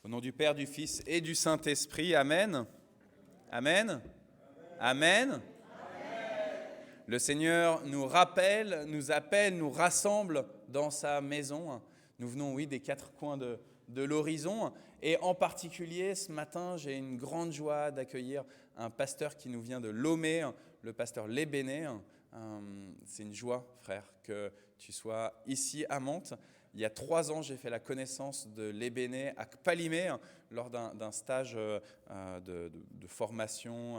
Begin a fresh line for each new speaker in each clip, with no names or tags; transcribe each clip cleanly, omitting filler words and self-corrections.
Au nom du Père, du Fils et du Saint-Esprit. Amen. Amen. Amen. Le Seigneur nous rappelle, nous appelle, nous rassemble dans sa maison. Nous venons, oui, des quatre coins de l'horizon. Et en particulier, ce matin, j'ai une grande joie d'accueillir un pasteur qui nous vient de Lomé, le pasteur Lébéné. C'est une joie, frère, que tu sois ici à Mantes. Il y a 3 ans, j'ai fait la connaissance de Lébéné à Kpalimé lors d'un stage de formation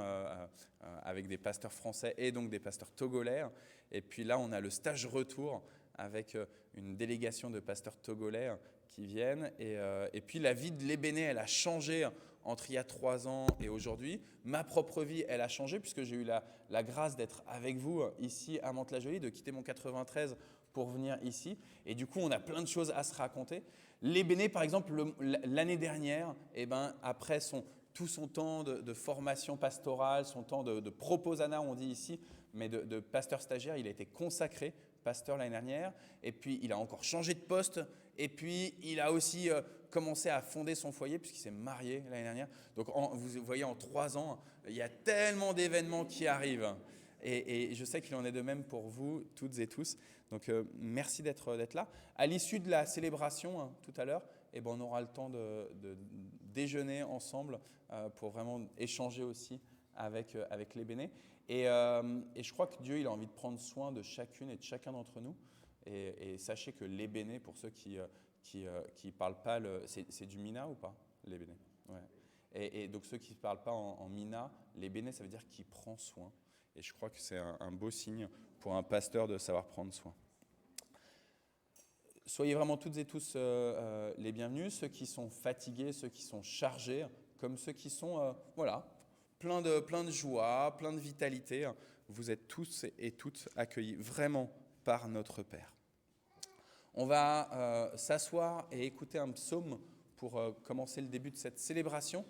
avec des pasteurs français et donc des pasteurs togolais. Et puis là, on a le stage retour avec une délégation de pasteurs togolais qui viennent. Et puis la vie de Lébéné, elle a changé entre il y a 3 ans et aujourd'hui. Ma propre vie, elle a changé puisque j'ai eu la grâce d'être avec vous ici à Mantes-la-Jolie, de quitter mon 93 pour venir ici. Et du coup, on a plein de choses à se raconter. Lébéné, par exemple, l'année dernière, après tout son temps de formation pastorale, son temps de proposana, on dit ici, mais de pasteur stagiaire, il a été consacré pasteur l'année dernière. Et puis, il a encore changé de poste. Et puis, il a aussi commencé à fonder son foyer puisqu'il s'est marié l'année dernière. Donc, vous voyez, en 3 ans, il y a tellement d'événements qui arrivent. Et je sais qu'il en est de même pour vous, toutes et tous. Donc, merci d'être là. À l'issue de la célébration, tout à l'heure, on aura le temps de déjeuner ensemble pour vraiment échanger aussi avec Lébéné. Et je crois que Dieu, il a envie de prendre soin de chacune et de chacun d'entre nous. Et sachez que Lébéné, pour ceux qui parlent pas, c'est du Mina ou pas, Lébéné? Ouais. Et donc ceux qui ne parlent pas en Mina, Lébéné, ça veut dire qu'il prend soin. Et je crois que c'est un beau signe pour un pasteur de savoir prendre soin. Soyez vraiment toutes et tous les bienvenus, ceux qui sont fatigués, ceux qui sont chargés, comme ceux qui sont plein de joie, plein de vitalité. Vous êtes tous et toutes accueillis vraiment par notre Père. On va s'asseoir et écouter un psaume pour commencer le début de cette célébration.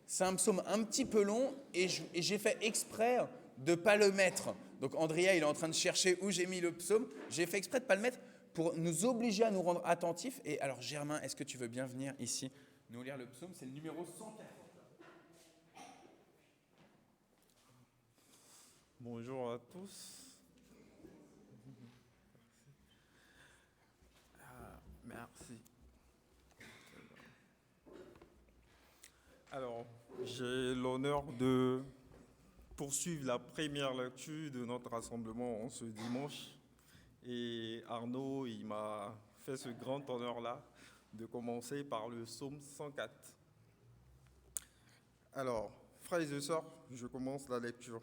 C'est un psaume un petit peu long et j'ai fait exprès de ne pas le mettre. Donc Andrea, il est en train de chercher où j'ai mis le psaume. J'ai fait exprès de ne pas le mettre pour nous obliger à nous rendre attentifs. Et alors Germain, est-ce que tu veux bien venir ici nous lire le psaume? C'est le numéro 140.
Bonjour à tous. Merci. Alors, j'ai l'honneur de poursuivre la première lecture de notre rassemblement ce dimanche. Et Arnaud, il m'a fait ce grand honneur-là de commencer par le psaume 104. Alors, frères et sœurs, je commence la lecture.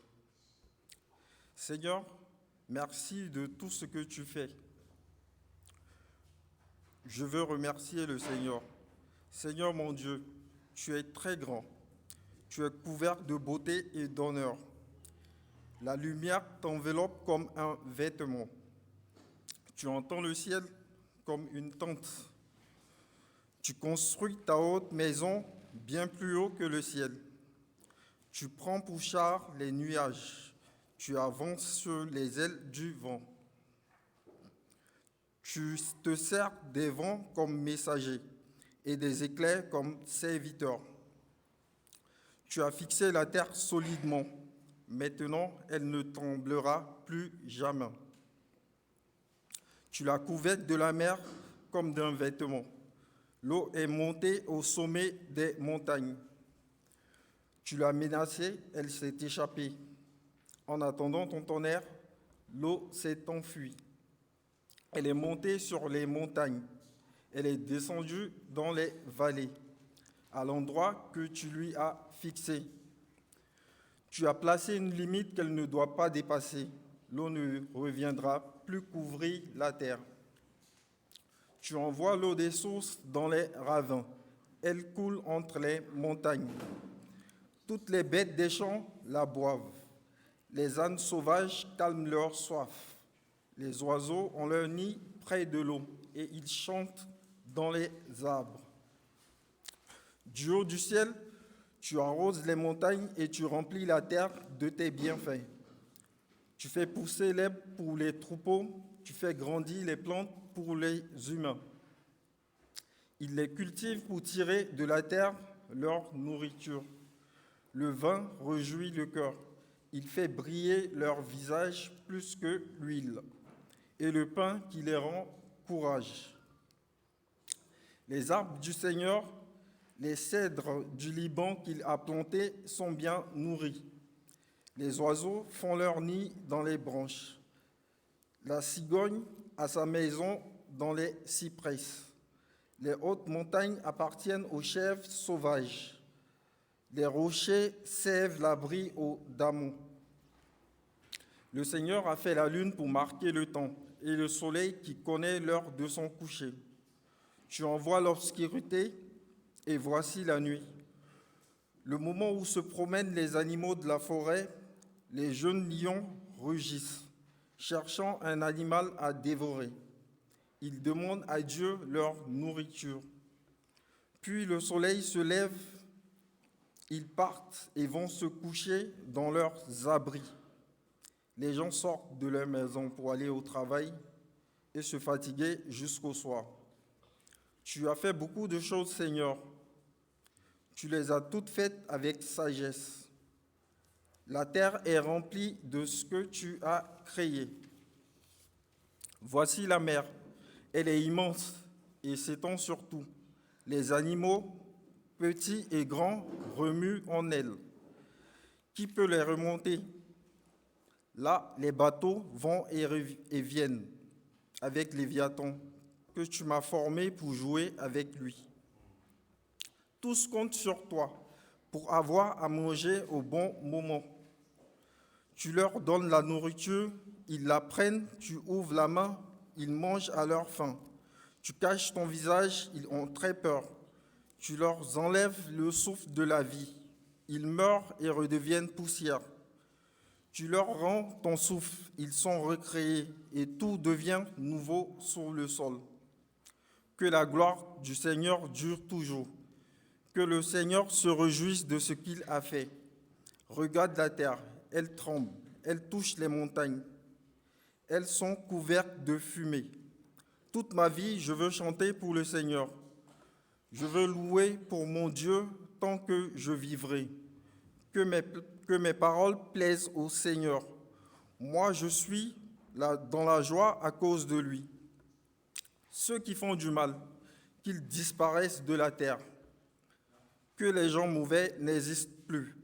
Seigneur, merci de tout ce que tu fais. Je veux remercier le Seigneur. Seigneur mon Dieu, tu es très grand. Tu es couvert de beauté et d'honneur. La lumière t'enveloppe comme un vêtement. Tu entends le ciel comme une tente. Tu construis ta haute maison bien plus haut que le ciel. Tu prends pour char les nuages. Tu avances sur les ailes du vent. Tu te sers des vents comme messager et des éclairs comme serviteurs. Tu as fixé la terre solidement. Maintenant, elle ne tremblera plus jamais. Tu l'as couverte de la mer comme d'un vêtement. L'eau est montée au sommet des montagnes. Tu l'as menacée, elle s'est échappée. En attendant ton tonnerre, l'eau s'est enfuie. Elle est montée sur les montagnes. Elle est descendue dans les vallées, à l'endroit que tu lui as fixé. Tu as placé une limite qu'elle ne doit pas dépasser. L'eau ne reviendra plus couvrir la terre. Tu envoies l'eau des sources dans les ravins. Elle coule entre les montagnes. Toutes les bêtes des champs la boivent. Les ânes sauvages calment leur soif. Les oiseaux ont leur nid près de l'eau et ils chantent dans les arbres. Du haut du ciel, tu arroses les montagnes et tu remplis la terre de tes bienfaits. Tu fais pousser l'herbe pour les troupeaux, tu fais grandir les plantes pour les humains. Il les cultive pour tirer de la terre leur nourriture. Le vin réjouit le cœur. Il fait briller leur visage plus que l'huile, et le pain qui les rend courage. Les arbres du Seigneur, les cèdres du Liban qu'il a plantés sont bien nourris. Les oiseaux font leur nid dans les branches. La cigogne a sa maison dans les cyprès. Les hautes montagnes appartiennent aux chèvres sauvages. Les rochers sèvent l'abri aux damons. Le Seigneur a fait la lune pour marquer le temps et le soleil qui connaît l'heure de son coucher. Tu envoies l'obscurité et voici la nuit. Le moment où se promènent les animaux de la forêt, les jeunes lions rugissent, cherchant un animal à dévorer. Ils demandent à Dieu leur nourriture. Puis le soleil se lève, ils partent et vont se coucher dans leurs abris. Les gens sortent de leur maison pour aller au travail et se fatiguer jusqu'au soir. Tu as fait beaucoup de choses, Seigneur. Tu les as toutes faites avec sagesse. La terre est remplie de ce que tu as créé. Voici la mer. Elle est immense et s'étend sur tout. Les animaux, petits et grands, remuent en elle. Qui peut les remonter? Là, les bateaux vont et viennent avec Léviathan, que tu m'as formé pour jouer avec lui. Tous comptent sur toi pour avoir à manger au bon moment. Tu leur donnes la nourriture, ils la prennent, tu ouvres la main, ils mangent à leur faim. Tu caches ton visage, ils ont très peur. Tu leur enlèves le souffle de la vie. Ils meurent et redeviennent poussière. Tu leur rends ton souffle, ils sont recréés et tout devient nouveau sur le sol. Que la gloire du Seigneur dure toujours. Que le Seigneur se réjouisse de ce qu'il a fait. Regarde la terre, elle tremble, elle touche les montagnes. Elles sont couvertes de fumée. Toute ma vie, je veux chanter pour le Seigneur. Je veux louer pour mon Dieu tant que je vivrai. Que mes paroles plaisent au Seigneur. Moi, je suis dans la joie à cause de lui. Ceux qui font du mal, qu'ils disparaissent de la terre. Que les gens mauvais n'existent plus.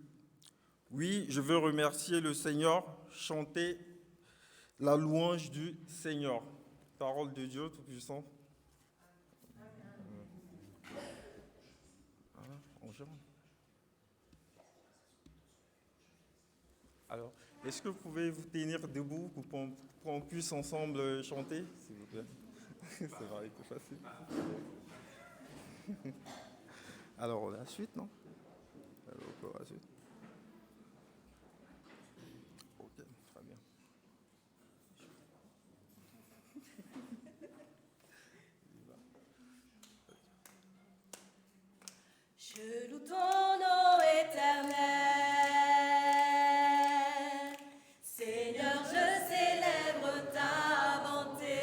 Oui, je veux remercier le Seigneur, chanter la louange du Seigneur. Parole de Dieu Tout-Puissant. Alors, est-ce que vous pouvez vous tenir debout pour qu'on puisse ensemble chanter, s'il vous plaît? Ça va être facile. Alors, la suite, non? Alors, la suite. Ok, très bien.
Je loue ton nom éternel. Seigneur, je célèbre ta bonté.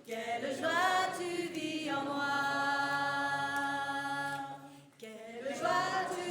Quelle joie tu vis en moi. Quelle joie tu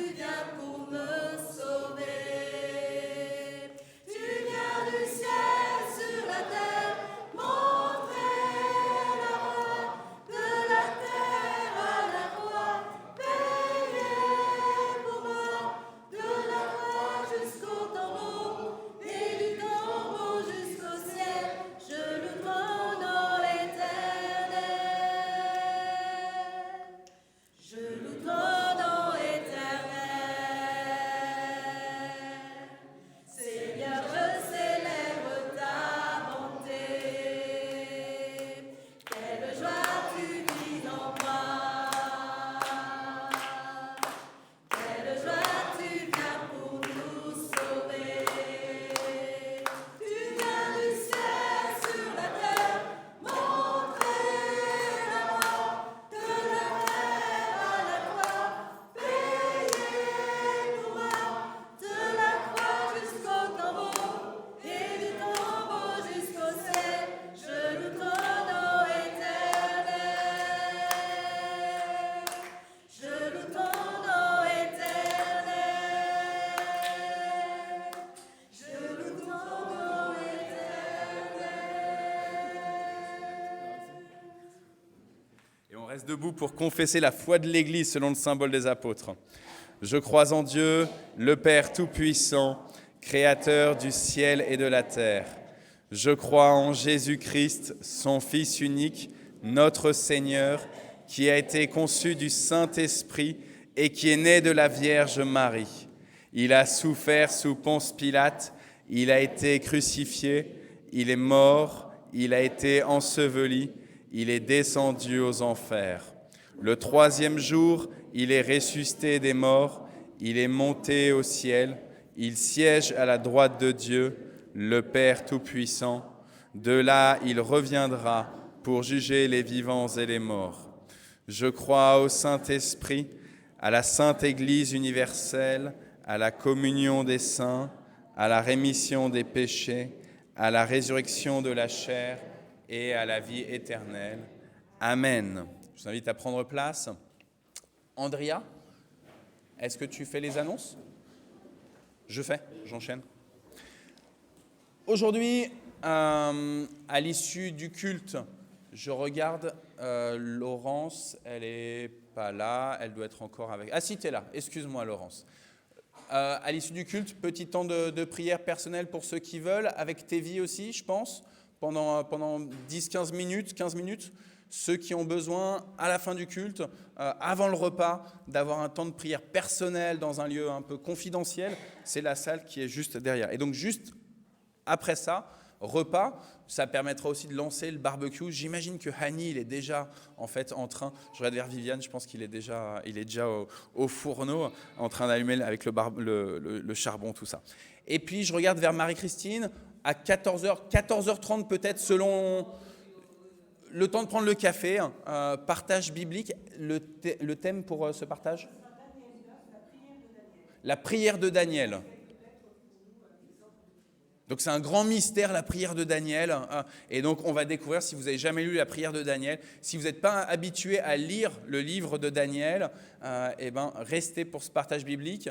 reste debout pour confesser la foi de l'Église selon le symbole des apôtres. Je crois en Dieu, le Père Tout-Puissant, Créateur du ciel et de la terre. Je crois en Jésus-Christ, son Fils unique, notre Seigneur, qui a été conçu du Saint-Esprit et qui est né de la Vierge Marie. Il a souffert sous Ponce Pilate, il a été crucifié, il est mort, il a été enseveli, il est descendu aux enfers. Le troisième jour, il est ressuscité des morts, il est monté au ciel, il siège à la droite de Dieu, le Père Tout-Puissant. De là, il reviendra pour juger les vivants et les morts. Je crois au Saint-Esprit, à la Sainte Église universelle, à la communion des saints, à la rémission des péchés, à la résurrection de la chair et à la vie éternelle. Amen. Je vous invite à prendre place. Andrea, est-ce que tu fais les annonces ? J'enchaîne. Aujourd'hui, à l'issue du culte, je regarde Laurence, elle n'est pas là, elle doit être encore avec... Ah si, tu es là, excuse-moi Laurence. À l'issue du culte, petit temps de prière personnelle pour ceux qui veulent, avec Tevy aussi, je pense, pendant 10-15 minutes, 15 minutes. Ceux qui ont besoin, à la fin du culte, avant le repas, d'avoir un temps de prière personnel dans un lieu un peu confidentiel, c'est la salle qui est juste derrière. Et donc juste après ça, repas, ça permettra aussi de lancer le barbecue. J'imagine que Hani, il est déjà en fait en train, je regarde vers Viviane, je pense qu'il est déjà au fourneau, en train d'allumer avec le charbon, tout ça. Et puis je regarde vers Marie-Christine, à 14h, 14h30 peut-être, selon le temps de prendre le café, partage biblique. Le thème pour ce partage ? La prière de Daniel. Donc c'est un grand mystère, la prière de Daniel. Et donc on va découvrir, si vous n'avez jamais lu la prière de Daniel, si vous n'êtes pas habitué à lire le livre de Daniel, restez pour ce partage biblique.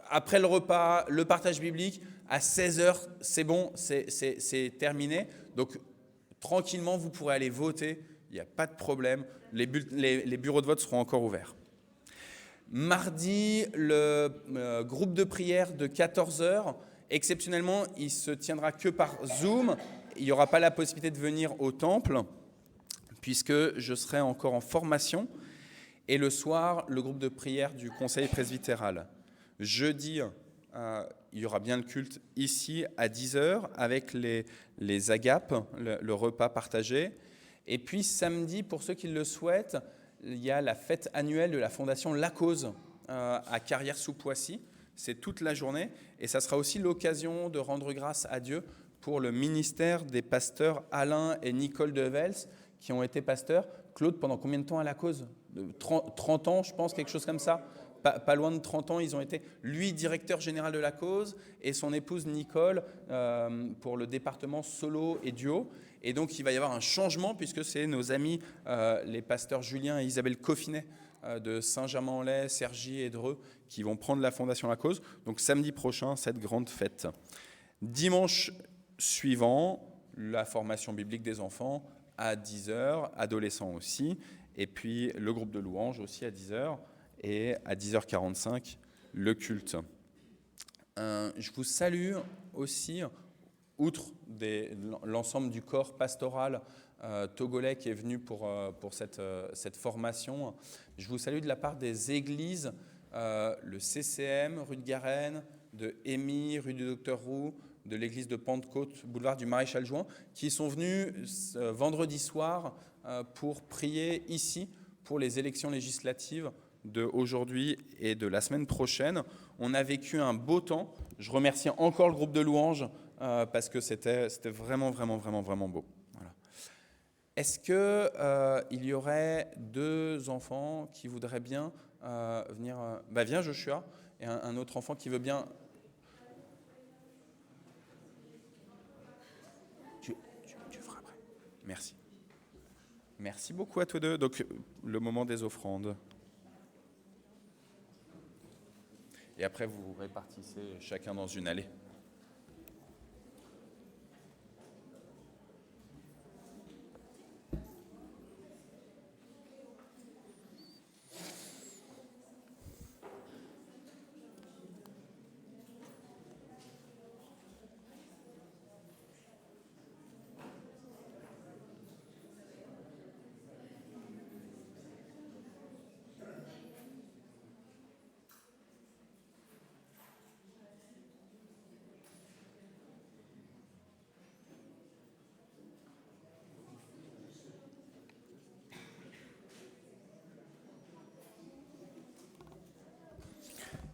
Après le repas, le partage biblique, à 16h, c'est bon, c'est terminé. Donc tranquillement, vous pourrez aller voter, il n'y a pas de problème. Les bureaux de vote seront encore ouverts. Mardi, le groupe de prière de 14h, exceptionnellement, il ne se tiendra que par Zoom. Il n'y aura pas la possibilité de venir au temple, puisque je serai encore en formation. Et le soir, le groupe de prière du conseil presbytéral. Jeudi, il y aura bien le culte ici à 10h avec les agapes, le repas partagé. Et puis samedi, pour ceux qui le souhaitent, il y a la fête annuelle de la fondation La Cause à Carrières-sous-Poissy. C'est toute la journée et ça sera aussi l'occasion de rendre grâce à Dieu pour le ministère des pasteurs Alain et Nicole Devels qui ont été pasteurs. Claude, pendant combien de temps à La Cause ? 30 ans, je pense, quelque chose comme ça. Pas loin de 30 ans, ils ont été, lui, directeur général de La Cause et son épouse Nicole pour le département solo et duo. Et donc, il va y avoir un changement puisque c'est nos amis, les pasteurs Julien et Isabelle Coffinet de Saint-Germain-en-Laye, Cergy et Dreux qui vont prendre la fondation La Cause. Donc, samedi prochain, cette grande fête. Dimanche suivant, la formation biblique des enfants à 10h, adolescents aussi. Et puis, le groupe de louanges aussi à 10h. Et à 10h45, le culte. Je vous salue aussi, outre l'ensemble du corps pastoral togolais qui est venu pour cette formation. Je vous salue de la part des églises, le CCM, rue de Garenne, de Émy, rue du Docteur Roux, de l'église de Pentecôte, boulevard du Maréchal Juin, qui sont venus vendredi soir pour prier ici pour les élections législatives d'aujourd'hui et de la semaine prochaine. On a vécu un beau temps. Je remercie encore le groupe de louanges parce que c'était vraiment beau. Voilà. Est-ce qu'il y aurait 2 enfants qui voudraient bien venir viens Joshua, et un autre enfant qui veut bien... Tu feras après. Merci. Merci beaucoup à tous deux. Donc, le moment des offrandes. Et après, vous vous répartissez chacun dans une allée.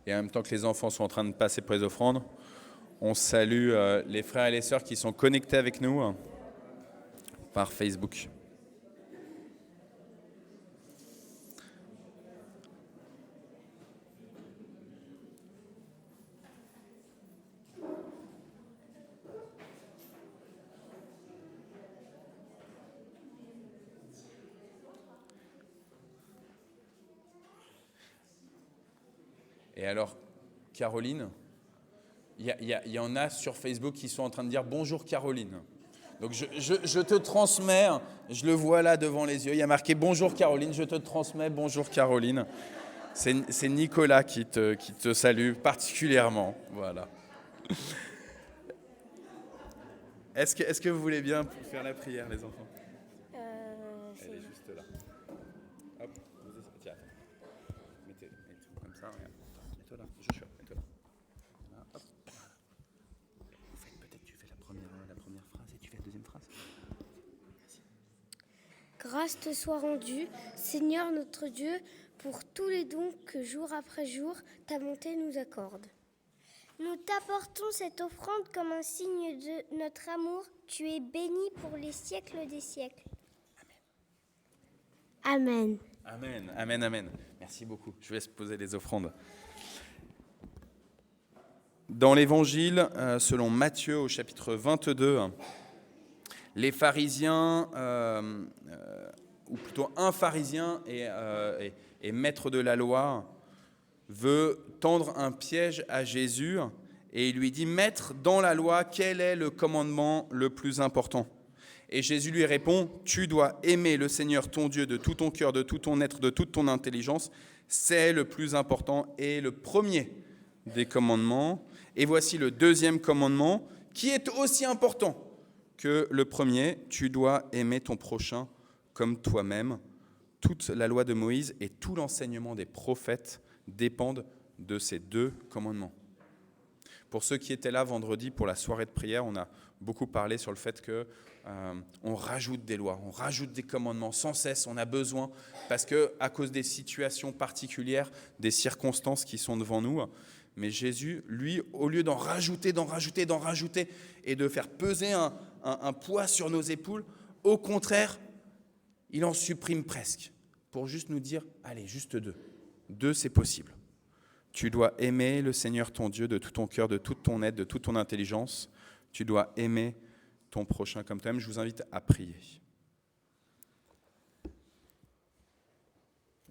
Et en même temps que les enfants sont en train de passer pour les offrandes, on salue les frères et les sœurs qui sont connectés avec nous par Facebook. Et alors, Caroline, il y en a sur Facebook qui sont en train de dire « Bonjour Caroline ». Donc je te transmets, je le vois là devant les yeux, il y a marqué « Bonjour Caroline », je te transmets « Bonjour Caroline ». C'est Nicolas qui te salue particulièrement. Voilà. Est-ce que vous voulez bien faire la prière, les enfants ? Elle est juste là. Hop, tiens, mettez tout comme ça, regarde. Mets-toi là, Joshua, mets-toi là. Voilà, hop. Vous faites peut-être, tu fais la première phrase et tu fais la deuxième phrase. Vas-y.
Grâce te soit rendue, Seigneur notre Dieu, pour tous les dons que jour après jour ta bonté nous accorde. Nous t'apportons cette offrande comme un signe de notre amour. Tu es béni pour les siècles des siècles. Amen.
Amen, amen, amen. Merci beaucoup. Je vous laisse poser les offrandes. Dans l'Évangile, selon Matthieu, au chapitre 22, les pharisiens, ou plutôt un pharisien et maître de la loi, veut tendre un piège à Jésus et il lui dit « Maître, dans la loi, quel est le commandement le plus important ?» Et Jésus lui répond « Tu dois aimer le Seigneur ton Dieu de tout ton cœur, de tout ton être, de toute ton intelligence. C'est le plus important et le premier des commandements. Et voici le deuxième commandement qui est aussi important que le premier. Tu dois aimer ton prochain comme toi-même. Toute la loi de Moïse et tout l'enseignement des prophètes dépendent de ces deux commandements. » Pour ceux qui étaient là vendredi pour la soirée de prière, on a beaucoup parlé sur le fait qu'on rajoute des lois, on rajoute des commandements sans cesse, on a besoin, parce qu'à cause des situations particulières, des circonstances qui sont devant nous, mais Jésus, lui, au lieu d'en rajouter, et de faire peser un poids sur nos épaules, au contraire, il en supprime presque, pour juste nous dire, allez, juste deux. Deux, c'est possible. Tu dois aimer le Seigneur ton Dieu de tout ton cœur, de toute ton être, de toute ton intelligence. Tu dois aimer ton prochain comme toi-même. Je vous invite à prier.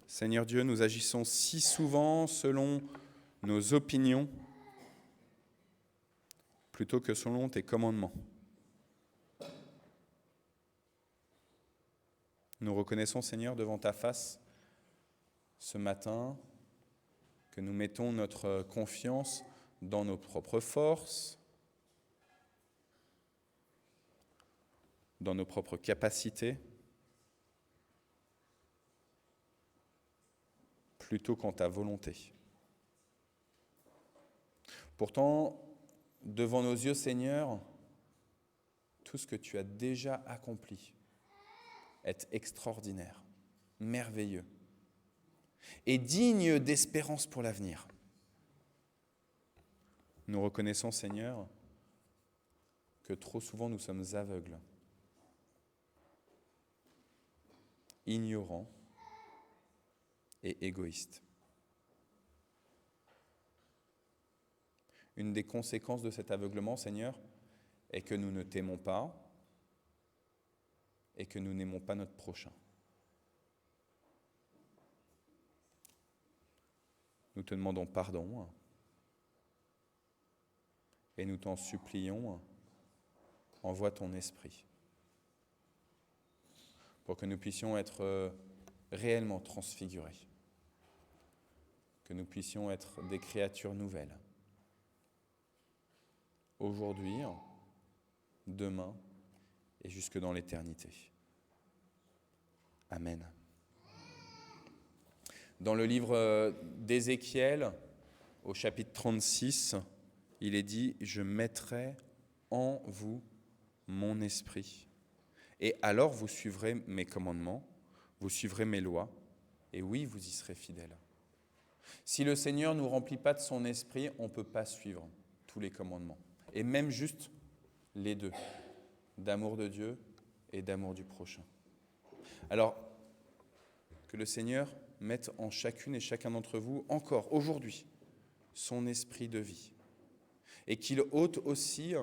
Seigneur Dieu, nous agissons si souvent selon nos opinions plutôt que selon tes commandements. Nous reconnaissons, Seigneur, devant ta face ce matin que nous mettons notre confiance dans nos propres forces, dans nos propres capacités, plutôt qu'en ta volonté. Pourtant, devant nos yeux, Seigneur, tout ce que tu as déjà accompli est extraordinaire, merveilleux et digne d'espérance pour l'avenir. Nous reconnaissons, Seigneur, que trop souvent nous sommes aveugles, ignorants et égoïstes. Une des conséquences de cet aveuglement, Seigneur, est que nous ne t'aimons pas et que nous n'aimons pas notre prochain. Nous te demandons pardon et nous t'en supplions, envoie ton esprit pour que nous puissions être réellement transfigurés, que nous puissions être des créatures nouvelles, aujourd'hui, demain et jusque dans l'éternité. Amen. Dans le livre d'Ézéchiel, au chapitre 36, il est dit « Je mettrai en vous mon esprit, et alors vous suivrez mes commandements, vous suivrez mes lois, et oui, vous y serez fidèles. » Si le Seigneur ne nous remplit pas de son esprit, on ne peut pas suivre tous les commandements. Et même juste les deux, d'amour de Dieu et d'amour du prochain. Alors, que le Seigneur mette en chacune et chacun d'entre vous, encore aujourd'hui, son esprit de vie. Et qu'il ôte aussi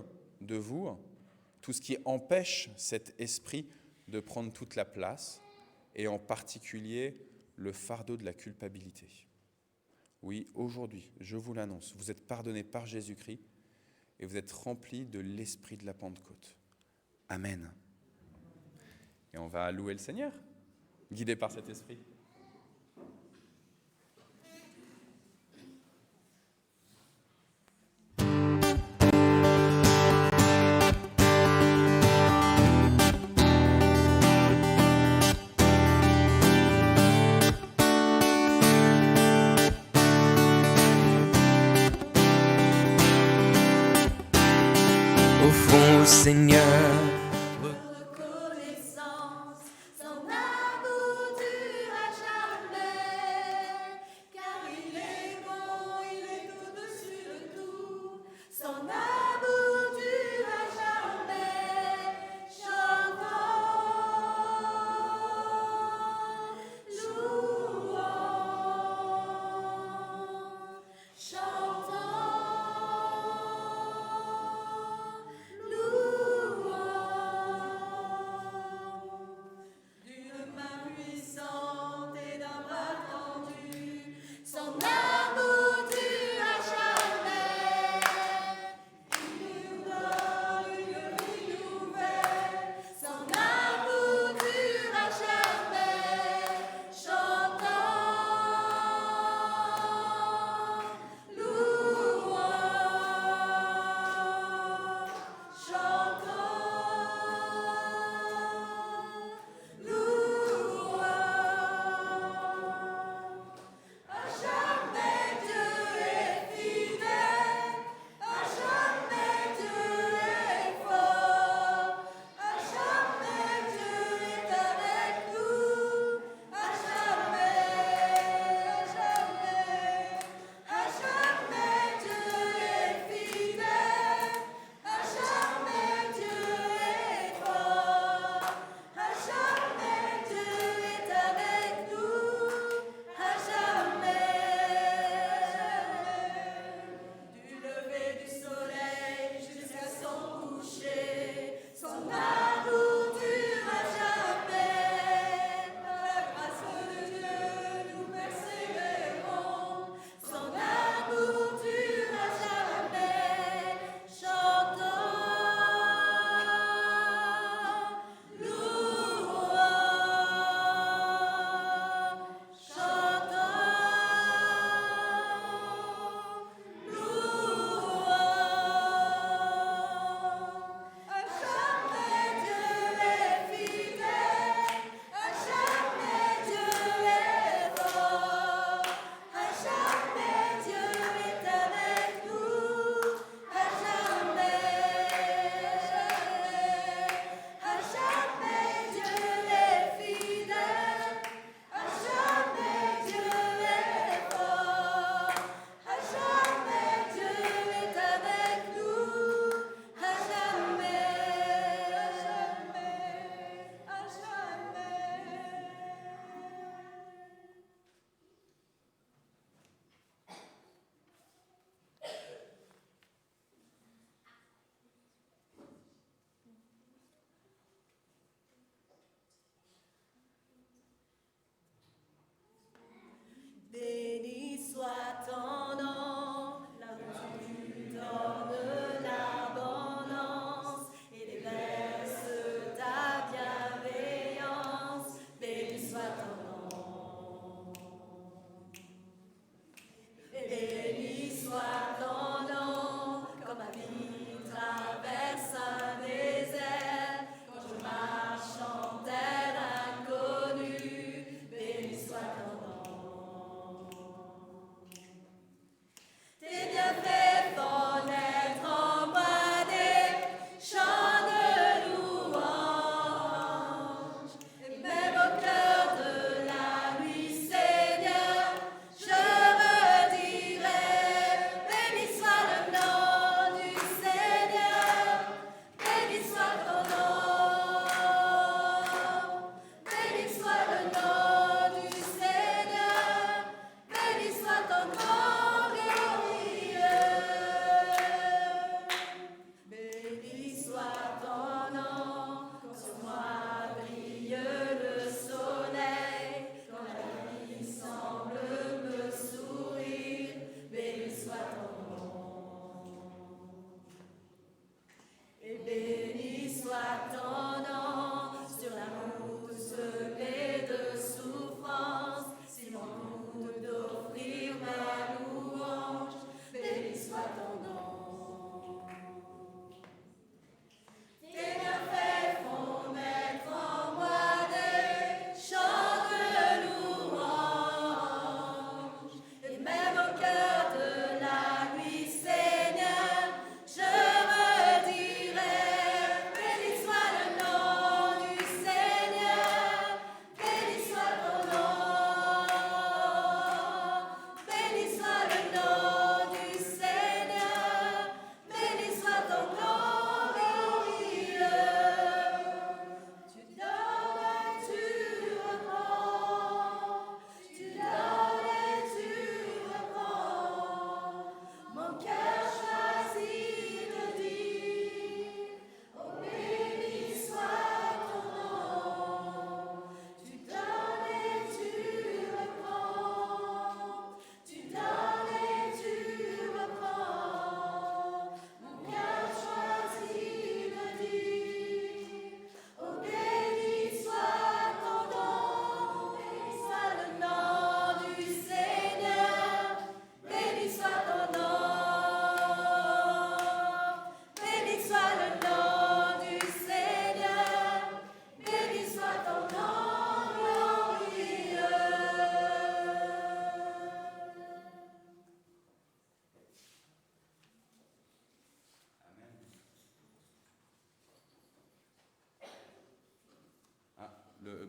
de vous tout ce qui empêche cet esprit de prendre toute la place, et en particulier le fardeau de la culpabilité. Oui, aujourd'hui, je vous l'annonce, vous êtes pardonnés par Jésus-Christ et vous êtes remplis de l'esprit de la Pentecôte. Amen. Et on va louer le Seigneur, guidé par cet esprit.
Au Seigneur,
Reconnaissance, son amour durera jamais, car il est bon, il est au-dessus de tout. Son amour durera jamais. Chantons, louons, chantons, louons.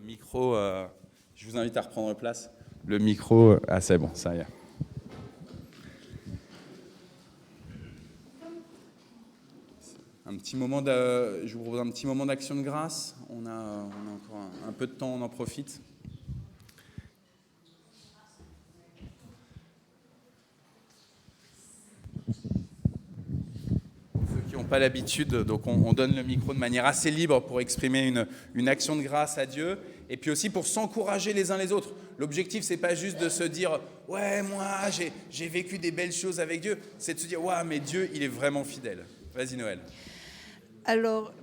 micro, je vous invite à reprendre place. Le micro, ah c'est bon, ça y est. Je vous propose un petit moment d'action de grâce. On a encore un peu de temps, on en profite. Ceux qui n'ont pas l'habitude, donc on donne le micro de manière assez libre pour exprimer une action de grâce à Dieu, et puis aussi pour s'encourager les uns les autres. L'objectif, c'est pas juste de se dire « Ouais, moi, j'ai vécu des belles choses avec Dieu », c'est de se dire « Ouais, mais Dieu, il est vraiment fidèle ». Vas-y, Noël.
Alors,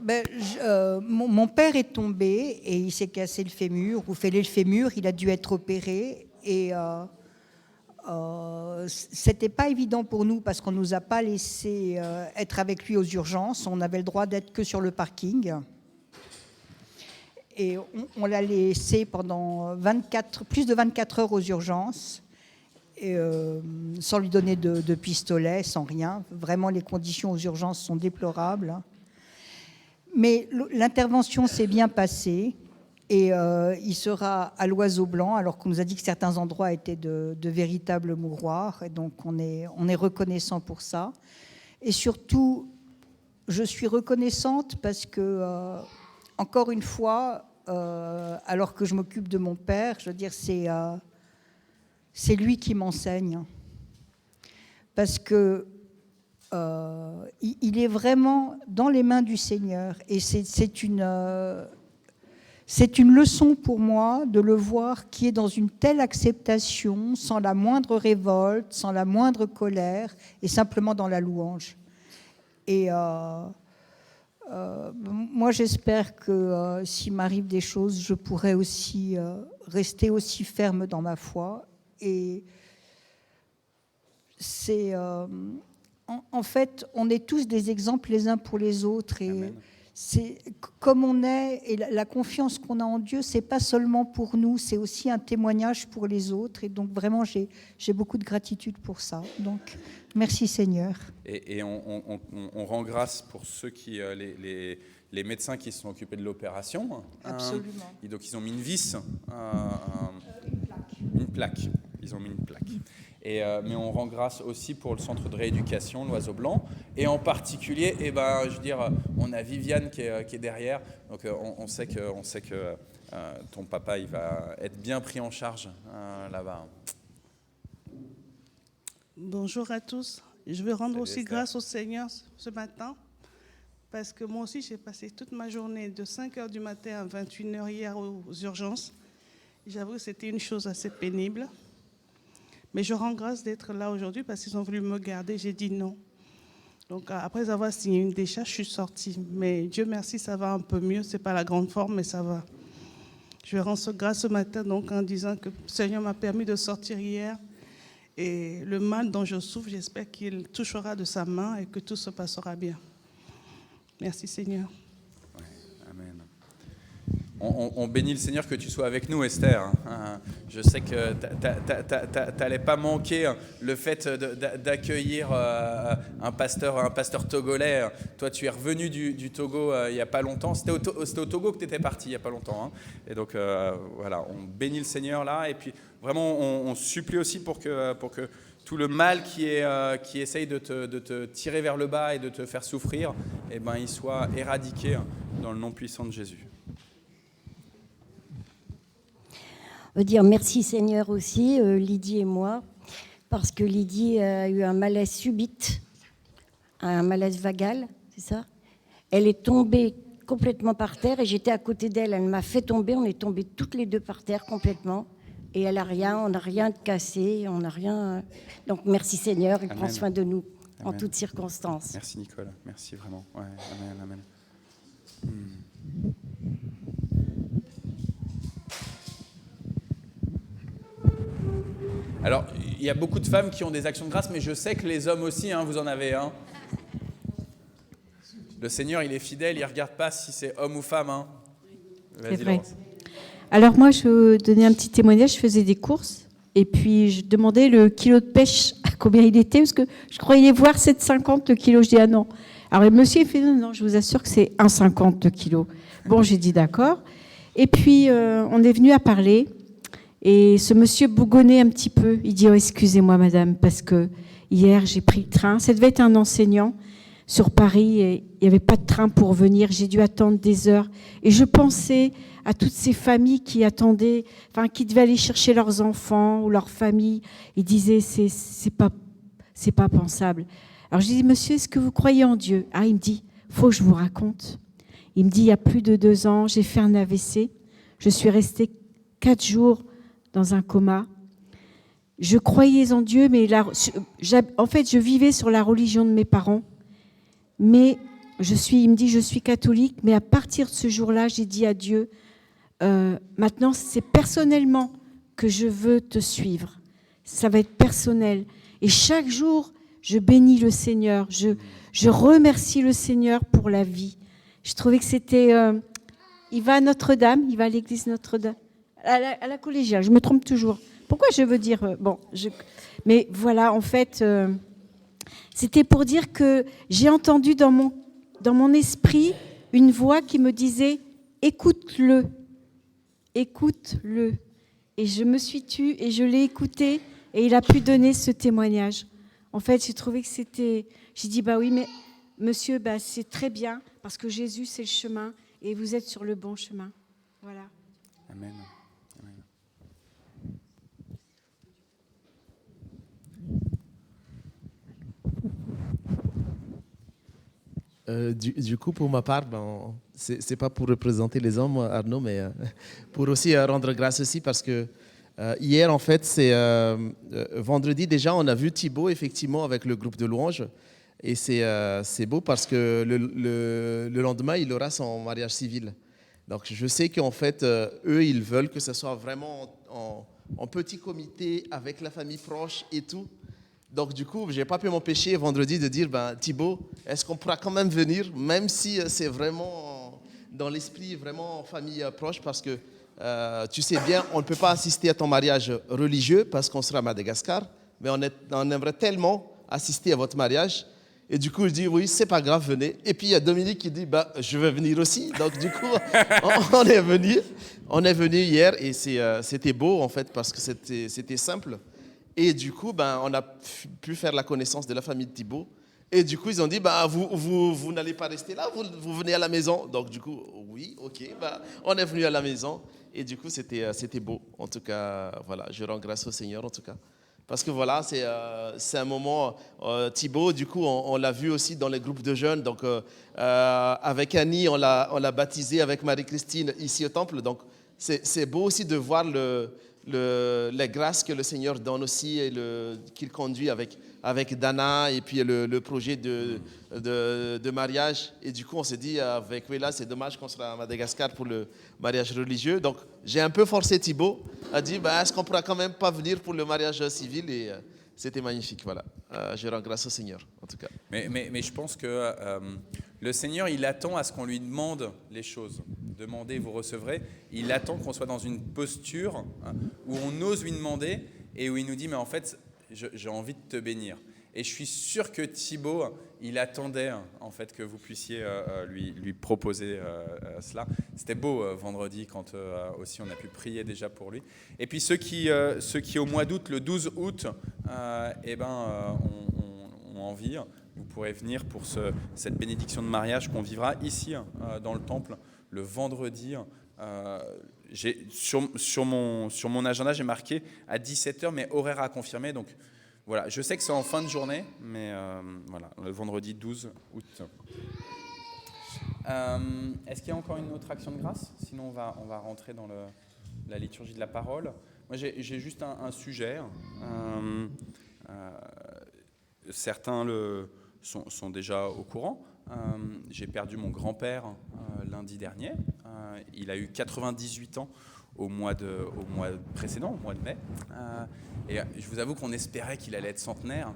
mon père est tombé et il s'est cassé le fémur, ou fêlé le fémur, il a dû être opéré. Et c'était pas évident pour nous parce qu'on nous a pas laissé être avec lui aux urgences. On avait le droit d'être que sur le parking. Et on l'a laissé pendant plus de 24 heures aux urgences, et, sans lui donner de pistolet, sans rien. Vraiment, les conditions aux urgences sont déplorables. Mais l'intervention s'est bien passée et il sera à l'Oiseau Blanc, alors qu'on nous a dit que certains endroits étaient de véritables mouroirs. Et donc, on est reconnaissant pour ça. Et surtout, je suis reconnaissante parce que, encore une fois, alors que je m'occupe de mon père, je veux dire, c'est lui qui m'enseigne. Parce que il est vraiment dans les mains du Seigneur. Et c'est une leçon pour moi de le voir qui est dans une telle acceptation, sans la moindre révolte, sans la moindre colère, et simplement dans la louange. Et moi, j'espère que s'il m'arrive des choses, je pourrai aussi rester aussi ferme dans ma foi. Et c'est... En fait, on est tous des exemples les uns pour les autres. Et Amen. C'est comme on est, et la confiance qu'on a en Dieu, c'est pas seulement pour nous, c'est aussi un témoignage pour les autres. Et donc vraiment, j'ai beaucoup de gratitude pour ça. Donc merci Seigneur.
Et on rend grâce pour ceux qui, les médecins qui se sont occupés de l'opération.
Absolument.
Donc ils ont mis une vis, une plaque. Ils ont mis une plaque. Mais on rend grâce aussi pour le centre de rééducation, l'Oiseau Blanc, et en particulier, je veux dire, on a Viviane qui est derrière, donc on sait que ton papa il va être bien pris en charge là-bas.
Bonjour à tous. Je veux rendre aussi grâce au Seigneur ce matin, parce que moi aussi j'ai passé toute ma journée de 5h du matin à 21h hier aux urgences. J'avoue que c'était une chose assez pénible. Mais je rends grâce d'être là aujourd'hui parce qu'ils ont voulu me garder. J'ai dit non. Donc, après avoir signé une décharge, je suis sortie. Mais Dieu merci, ça va un peu mieux. Ce n'est pas la grande forme, mais ça va. Je rends grâce ce matin donc, en disant que le Seigneur m'a permis de sortir hier. Et le mal dont je souffre, j'espère qu'il touchera de sa main et que tout se passera bien. Merci Seigneur.
Ouais, amen. On bénit le Seigneur que tu sois avec nous, Esther. Je sais que tu n'allais pas manquer le fait d'accueillir un pasteur togolais. Toi, tu es revenu du Togo il n'y a pas longtemps. C'était au Togo que tu étais parti il n'y a pas longtemps. Et donc, voilà, on bénit le Seigneur là. Et puis, vraiment, on supplie aussi pour que tout le mal qui essaye de te tirer vers le bas et de te faire souffrir, il soit éradiqué dans le nom puissant de Jésus.
Dire merci Seigneur aussi, Lydie et moi, parce que Lydie a eu un malaise subite, un malaise vagal, c'est ça ? Elle est tombée complètement par terre et j'étais à côté d'elle, elle m'a fait tomber, on est tombées toutes les deux par terre complètement et elle a rien, on n'a rien de cassé, on n'a rien... Donc merci Seigneur, il prend soin de nous en toutes circonstances.
Merci Nicole, merci vraiment. Ouais, amen, amen. Alors, il y a beaucoup de femmes qui ont des actions de grâce, mais je sais que les hommes aussi, vous en avez un. Le Seigneur, il est fidèle, il ne regarde pas si c'est homme ou femme. Vas-y,
c'est vrai.
Laurence.
Alors moi, je donnais un petit témoignage, je faisais des courses, et puis je demandais le kilo de pêche, à combien il était, parce que je croyais voir 7,50 le kilo. Je dis, ah non. Alors le monsieur, il fait, non, je vous assure que c'est 1,50 le kilo. Bon, j'ai dit d'accord. Et puis, on est venu à parler. Et ce monsieur bougonnait un petit peu. Il dit, oh, excusez-moi, madame, parce que hier, j'ai pris le train. Ça devait être un enseignant sur Paris et il n'y avait pas de train pour venir. J'ai dû attendre des heures. Et je pensais à toutes ces familles qui attendaient, enfin, qui devaient aller chercher leurs enfants ou leurs familles. Il disait, c'est pas pensable. Alors, je dis, monsieur, est-ce que vous croyez en Dieu? Ah, il me dit, faut que je vous raconte. Il me dit, il y a plus de 2 ans, j'ai fait un AVC. Je suis restée 4 jours dans un coma. Je croyais en Dieu, mais en fait, je vivais sur la religion de mes parents. Mais il me dit, je suis catholique, mais à partir de ce jour-là, j'ai dit à Dieu, maintenant, c'est personnellement que je veux te suivre. Ça va être personnel. Et chaque jour, je bénis le Seigneur. Je remercie le Seigneur pour la vie. Je trouvais que c'était... il va à Notre-Dame, il va à l'église Notre-Dame, à la collégiale, je me trompe toujours. Pourquoi je veux dire... Mais voilà, en fait, c'était pour dire que j'ai entendu dans mon esprit une voix qui me disait « Écoute-le, écoute-le ». Et je me suis tue et je l'ai écouté et il a pu donner ce témoignage. En fait, j'ai trouvé que c'était... J'ai dit, bah oui, mais monsieur, bah, c'est très bien parce que Jésus, c'est le chemin et vous êtes sur le bon chemin. Voilà.
Amen.
Du coup, pour ma part, c'est pas pour représenter les hommes, Arnaud, mais pour aussi rendre grâce aussi parce que hier, en fait, c'est vendredi déjà, on a vu Thibaut effectivement avec le groupe de louanges et c'est beau parce que le lendemain, il aura son mariage civil. Donc, je sais qu'en fait, eux, ils veulent que ce soit vraiment en petit comité avec la famille proche et tout. Donc, du coup, je n'ai pas pu m'empêcher vendredi de dire, Thibaut, est-ce qu'on pourra quand même venir, même si c'est vraiment dans l'esprit, vraiment en famille proche, parce que tu sais bien, on ne peut pas assister à ton mariage religieux parce qu'on sera à Madagascar, mais on aimerait tellement assister à votre mariage. Et du coup, je dis, oui, c'est pas grave, venez. Et puis, il y a Dominique qui dit, je vais venir aussi. Donc, du coup, on est venu hier et c'était beau, en fait, parce que c'était simple. Et du coup, on a pu faire la connaissance de la famille de Thibaut. Et du coup, ils ont dit, vous n'allez pas rester là, vous venez à la maison. Donc, du coup, oui, ok, on est venu à la maison. Et du coup, c'était beau. En tout cas, voilà, je rends grâce au Seigneur, en tout cas. Parce que voilà, c'est un moment, Thibaut, du coup, on l'a vu aussi dans les groupes de jeunes. Donc, avec Annie, on l'a baptisé avec Marie-Christine ici au temple. Donc, c'est beau aussi de voir les grâces que le Seigneur donne aussi et qu'il conduit avec Dana et puis le projet de mariage. Et du coup, on s'est dit avec Wella, c'est dommage qu'on sera à Madagascar pour le mariage religieux. Donc, j'ai un peu forcé Thibaut à dire, est-ce qu'on pourra quand même pas venir pour le mariage civil? Et c'était magnifique, voilà. Je rends grâce au Seigneur, en tout cas.
Mais je pense que le Seigneur, il attend à ce qu'on lui demande les choses. Demandez, vous recevrez. Il attend qu'on soit dans une posture où on ose lui demander et où il nous dit, mais en fait, j'ai envie de te bénir. Et je suis sûr que Thibaut, il attendait en fait que vous puissiez lui proposer cela. C'était beau vendredi quand aussi on a pu prier déjà pour lui. Et puis ceux qui au mois d'août, le 12 août, ont envie, vous pourrez venir pour cette bénédiction de mariage qu'on vivra ici dans le temple le vendredi. Sur mon agenda, j'ai marqué à 17h, mais horaire à confirmer. Donc voilà, je sais que c'est en fin de journée, mais voilà, le vendredi 12 août. Est-ce qu'il y a encore une autre action de grâce? Sinon, on va rentrer dans la liturgie de la parole. Moi, j'ai juste un sujet. Certains sont déjà au courant. J'ai perdu mon grand-père lundi dernier. Il a eu 98 ans au mois précédent, au mois de mai. Et je vous avoue qu'on espérait qu'il allait être centenaire.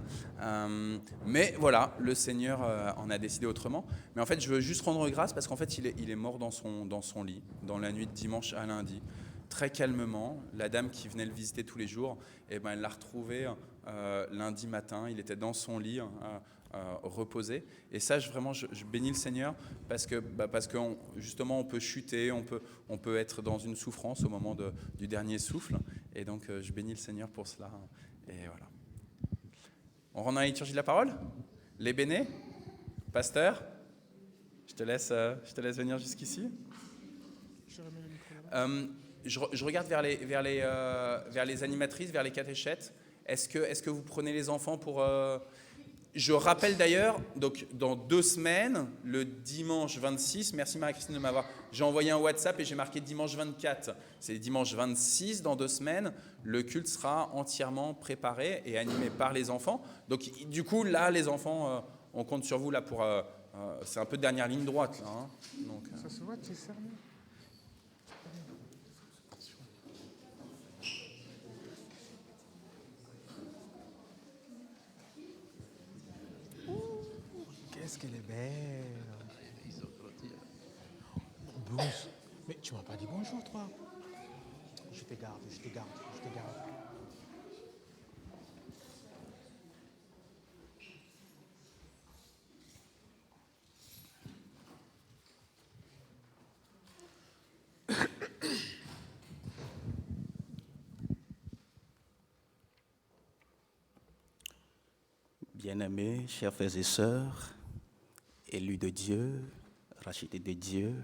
Mais voilà, le Seigneur en a décidé autrement. Mais en fait, je veux juste rendre grâce parce qu'en fait, il est mort dans son lit, dans la nuit de dimanche à lundi. Très calmement, la dame qui venait le visiter tous les jours, elle l'a retrouvé lundi matin. Il était dans son lit, reposer. Et ça, je bénis le Seigneur parce que justement, on peut chuter, on peut être dans une souffrance au moment du dernier souffle. Et donc, je bénis le Seigneur pour cela. Et voilà. On rentre dans la liturgie de la parole. Les bénés, pasteur, je te laisse venir jusqu'ici. Je regarde vers les animatrices, vers les catéchètes. Est-ce que vous prenez les enfants pour... Je rappelle d'ailleurs, donc dans 2 semaines, le dimanche 26, merci Marie-Christine de m'avoir... J'ai envoyé un WhatsApp et j'ai marqué dimanche 24. C'est dimanche 26, dans 2 semaines, le culte sera entièrement préparé et animé par les enfants. Donc du coup, là, les enfants, on compte sur vous là pour... c'est un peu dernière ligne droite, là. Hein. Donc,
Ça se voit, tu es cerné. Qu'est-ce qu'elle est belle. Bonjour. Mais tu m'as pas dit bonjour, toi. Je te garde.
Bien-aimés, chers frères et sœurs, élus de Dieu, rachetés de Dieu,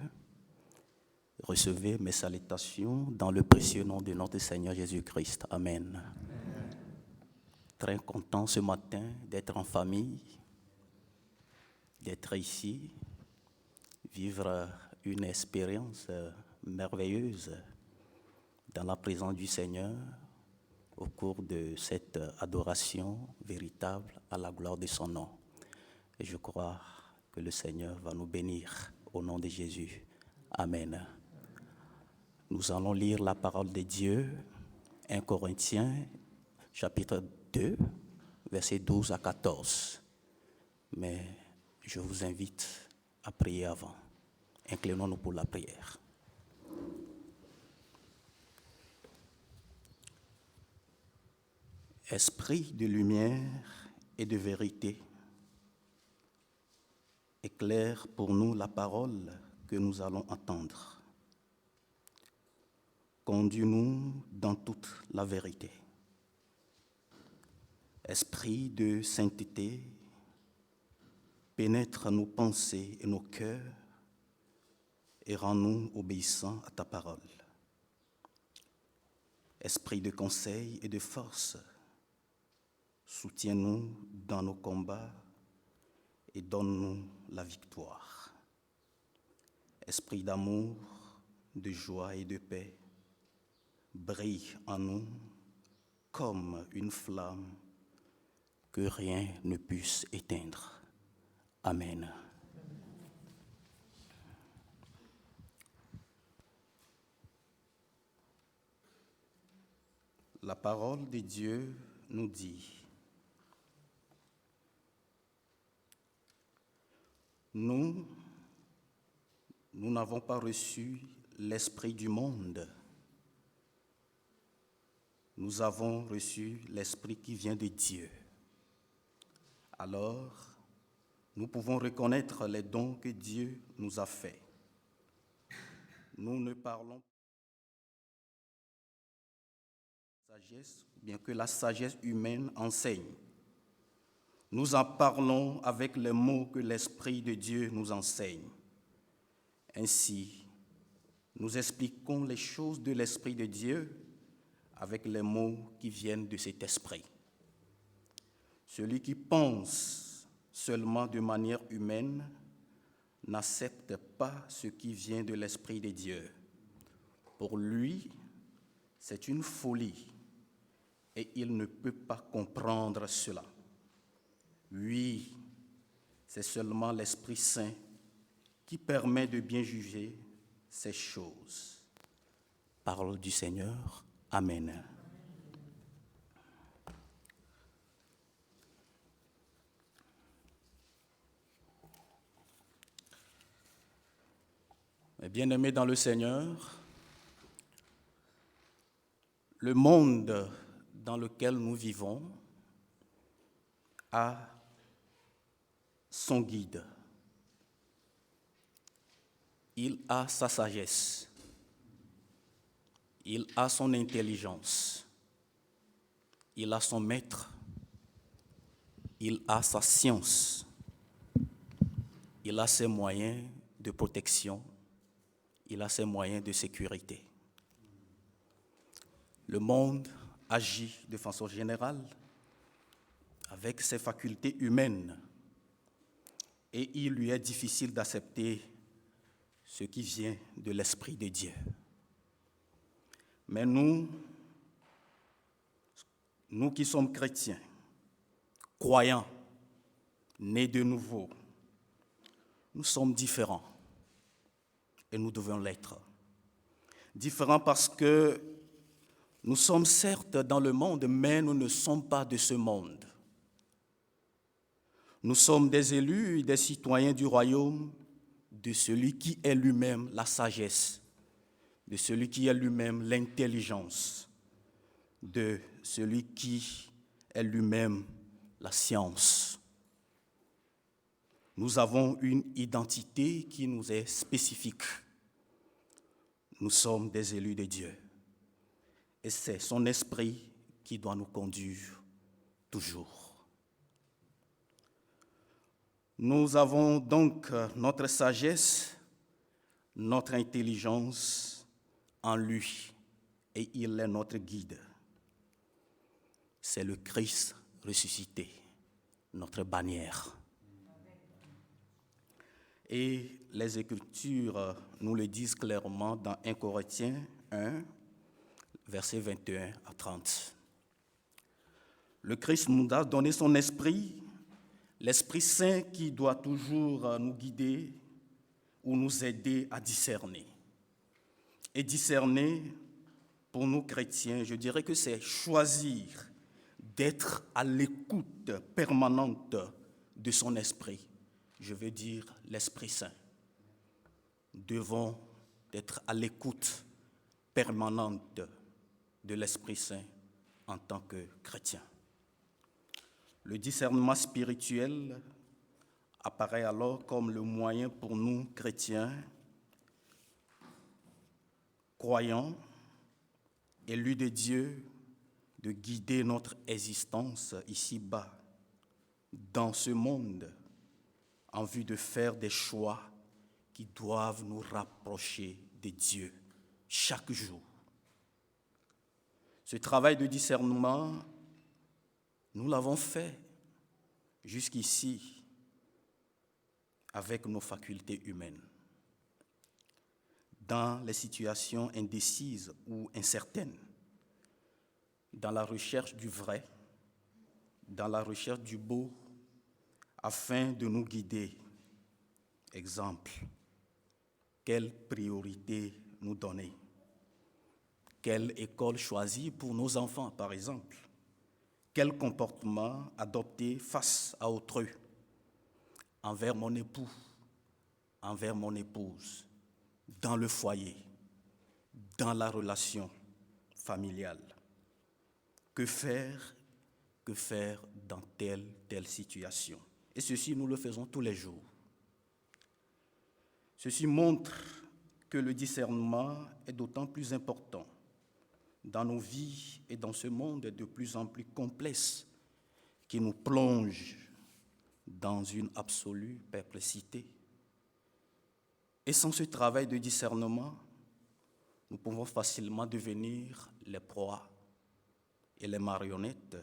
recevez mes salutations dans le précieux nom de notre Seigneur Jésus-Christ. Amen. Très content ce matin d'être en famille, d'être ici, vivre une expérience merveilleuse dans la présence du Seigneur au cours de cette adoration véritable à la gloire de son nom. Et je crois que le Seigneur va nous bénir au nom de Jésus. Amen. Nous allons lire la parole de Dieu, 1 Corinthiens, chapitre 2, versets 12 à 14. Mais je vous invite à prier avant. Inclinons-nous pour la prière. Esprit de lumière et de vérité, éclaire pour nous la parole que nous allons entendre. Conduis-nous dans toute la vérité. Esprit de sainteté, pénètre nos pensées et nos cœurs et rends-nous obéissants à ta parole. Esprit de conseil et de force, soutiens-nous dans nos combats et donne-nous la victoire. Esprit d'amour, de joie et de paix, brille en nous comme une flamme que rien ne puisse éteindre. Amen. La parole de Dieu nous dit: Nous n'avons pas reçu l'esprit du monde. Nous avons reçu l'esprit qui vient de Dieu. Alors, nous pouvons reconnaître les dons que Dieu nous a faits. Nous ne parlons pas de sagesse, bien que la sagesse humaine enseigne. Nous en parlons avec les mots que l'Esprit de Dieu nous enseigne. Ainsi, nous expliquons les choses de l'Esprit de Dieu avec les mots qui viennent de cet Esprit. Celui qui pense seulement de manière humaine n'accepte pas ce qui vient de l'Esprit de Dieu. Pour lui, c'est une folie et il ne peut pas comprendre cela. Oui, c'est seulement l'Esprit Saint qui permet de bien juger ces choses. Parole du Seigneur. Amen. Bien-aimés dans le Seigneur, le monde dans lequel nous vivons a son guide. Il a sa sagesse. Il a son intelligence. Il a son maître. Il a sa science. Il a ses moyens de protection. Il a ses moyens de sécurité. Le monde agit de façon générale avec ses facultés humaines et il lui est difficile d'accepter ce qui vient de l'Esprit de Dieu. Mais nous qui sommes chrétiens, croyants, nés de nouveau, nous sommes différents et nous devons l'être. Différents parce que nous sommes certes dans le monde, mais nous ne sommes pas de ce monde. Nous sommes des élus et des citoyens du royaume de celui qui est lui-même la sagesse, de celui qui est lui-même l'intelligence, de celui qui est lui-même la science. Nous avons une identité qui nous est spécifique. Nous sommes des élus de Dieu. Et c'est son esprit qui doit nous conduire toujours. Nous avons donc notre sagesse, notre intelligence en lui, et il est notre guide. C'est le Christ ressuscité, notre bannière. Et les Écritures nous le disent clairement dans 1 Corinthiens 1, versets 21 à 30. Le Christ nous a donné son esprit, l'Esprit Saint qui doit toujours nous guider ou nous aider à discerner. Et discerner, pour nous chrétiens, je dirais que c'est choisir d'être à l'écoute permanente de son esprit. Je veux dire l'Esprit Saint. Nous devons être à l'écoute permanente de l'Esprit Saint en tant que chrétiens. Le discernement spirituel apparaît alors comme le moyen pour nous, chrétiens, croyants, élus de Dieu, de guider notre existence ici-bas, dans ce monde, en vue de faire des choix qui doivent nous rapprocher de Dieu chaque jour. Ce travail de discernement, nous l'avons fait jusqu'ici avec nos facultés humaines. Dans les situations indécises ou incertaines, dans la recherche du vrai, dans la recherche du beau, afin de nous guider. Exemple, quelle priorité nous donner? Quelle école choisir pour nos enfants, par exemple? Quel comportement adopter face à autrui, envers mon époux, envers mon épouse, dans le foyer, dans la relation familiale? Que faire dans telle situation? Et ceci, nous le faisons tous les jours. Ceci montre que le discernement est d'autant plus important dans nos vies et dans ce monde de plus en plus complexe qui nous plonge dans une absolue perplexité. Et sans ce travail de discernement, nous pouvons facilement devenir les proies et les marionnettes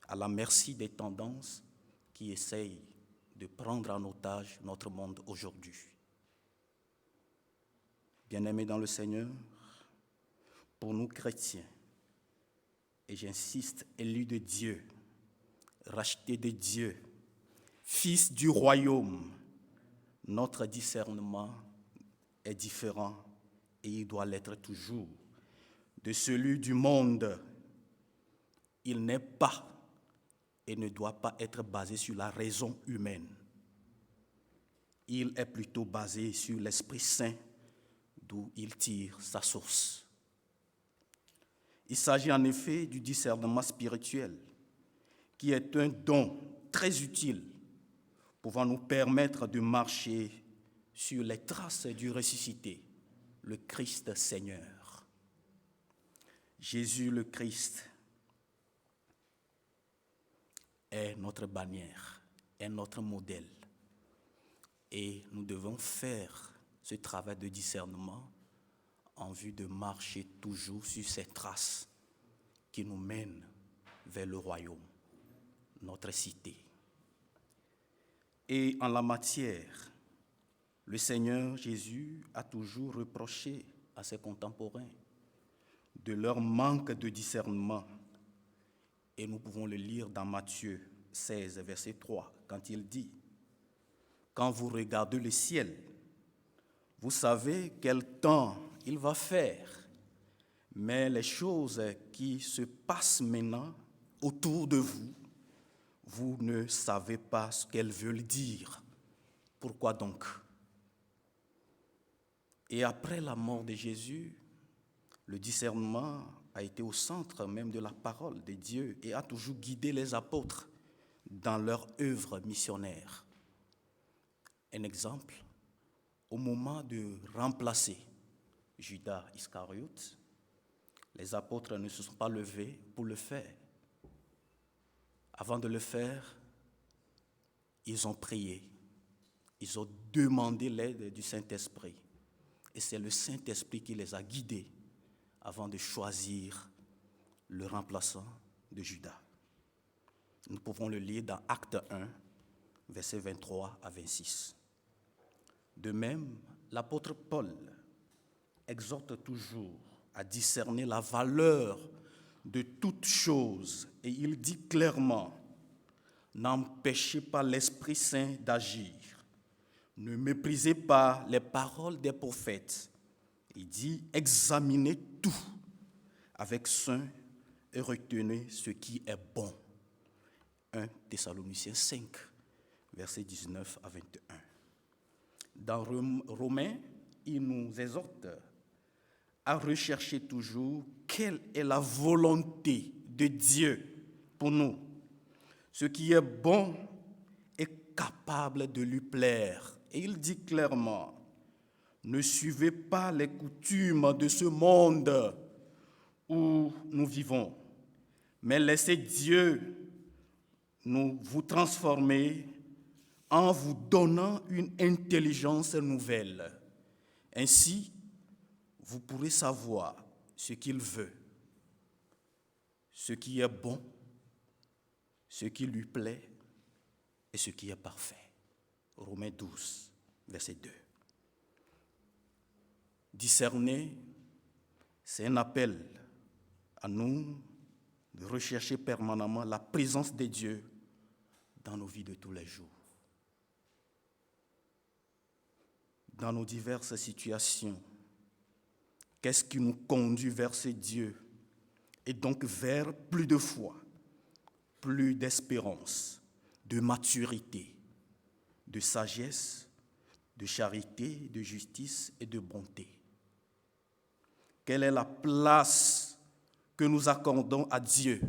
à la merci des tendances qui essayent de prendre en otage notre monde aujourd'hui. Bien-aimés dans le Seigneur, pour nous chrétiens, et j'insiste, élus de Dieu, rachetés de Dieu, fils du royaume, notre discernement est différent et il doit l'être toujours de celui du monde. Il n'est pas et ne doit pas être basé sur la raison humaine. Il est plutôt basé sur l'Esprit Saint, d'où il tire sa source. Il s'agit en effet du discernement spirituel, qui est un don très utile pouvant nous permettre de marcher sur les traces du ressuscité, le Christ Seigneur. Jésus le Christ est notre bannière, est notre modèle. Et nous devons faire ce travail de discernement en vue de marcher toujours sur ces traces qui nous mènent vers le royaume, notre cité. Et en la matière, le Seigneur Jésus a toujours reproché à ses contemporains de leur manque de discernement. Et nous pouvons le lire dans Matthieu 16, verset 3, quand il dit « Quand vous regardez le ciel, vous savez quel temps il va faire, mais les choses qui se passent maintenant autour de vous, vous ne savez pas ce qu'elles veulent dire. Pourquoi donc ?» Et après la mort de Jésus, le discernement a été au centre même de la parole de Dieu et a toujours guidé les apôtres dans leur œuvre missionnaire. Un exemple, au moment de remplacer Judas Iscariote, les apôtres ne se sont pas levés pour le faire. Avant de le faire, ils ont prié, ils ont demandé l'aide du Saint-Esprit. Et c'est le Saint-Esprit qui les a guidés avant de choisir le remplaçant de Judas. Nous pouvons le lire dans Acte 1, versets 23 à 26. De même, l'apôtre Paul exhorte toujours à discerner la valeur de toute chose. Et il dit clairement, « N'empêchez pas l'Esprit Saint d'agir. Ne méprisez pas les paroles des prophètes. » Il dit, « Examinez tout avec soin et retenez ce qui est bon. » 1 Thessaloniciens 5, versets 19 à 21. Dans Romains, il nous exhorte à rechercher toujours quelle est la volonté de Dieu pour nous. Ce qui est bon est capable de lui plaire. Et il dit clairement, ne suivez pas les coutumes de ce monde où nous vivons, mais laissez Dieu vous transformer en vous donnant une intelligence nouvelle. Ainsi, vous pourrez savoir ce qu'il veut, ce qui est bon, ce qui lui plaît et ce qui est parfait. Romains 12, verset 2. Discerner, c'est un appel à nous de rechercher permanemment la présence de Dieu dans nos vies de tous les jours. Dans nos diverses situations, qu'est-ce qui nous conduit vers ce Dieu et donc vers plus de foi, plus d'espérance, de maturité, de sagesse, de charité, de justice et de bonté? Quelle est la place que nous accordons à Dieu?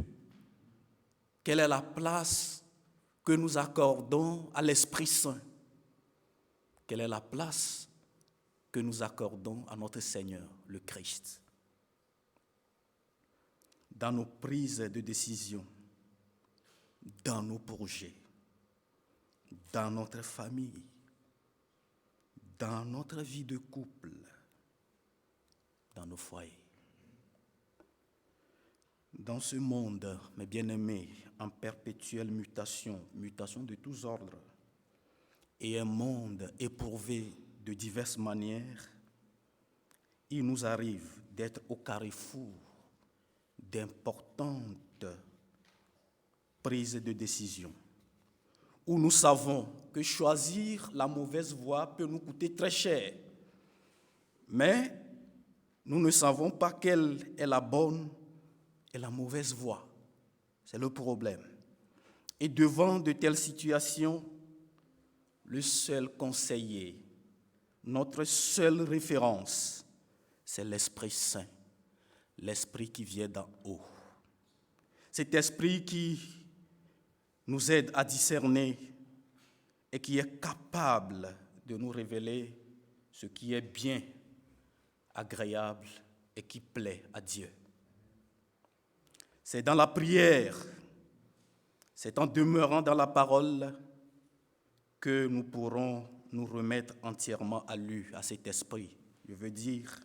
Quelle est la place que nous accordons à l'Esprit Saint? Quelle est la place que nous accordons à notre Seigneur, le Christ? Dans nos prises de décision, dans nos projets, dans notre famille, dans notre vie de couple, dans nos foyers. Dans ce monde, mes bien-aimés, en perpétuelle mutation, mutation de tous ordres, et un monde éprouvé de diverses manières, il nous arrive d'être au carrefour d'importantes prises de décision, où nous savons que choisir la mauvaise voie peut nous coûter très cher, mais nous ne savons pas quelle est la bonne et la mauvaise voie. C'est le problème. Et devant de telles situations, le seul conseiller, notre seule référence, c'est l'Esprit Saint, l'Esprit qui vient d'en haut. Cet Esprit qui nous aide à discerner et qui est capable de nous révéler ce qui est bien, agréable et qui plaît à Dieu. C'est dans la prière, c'est en demeurant dans la parole que nous pourrons nous remettre entièrement à lui, à cet esprit. Je veux dire,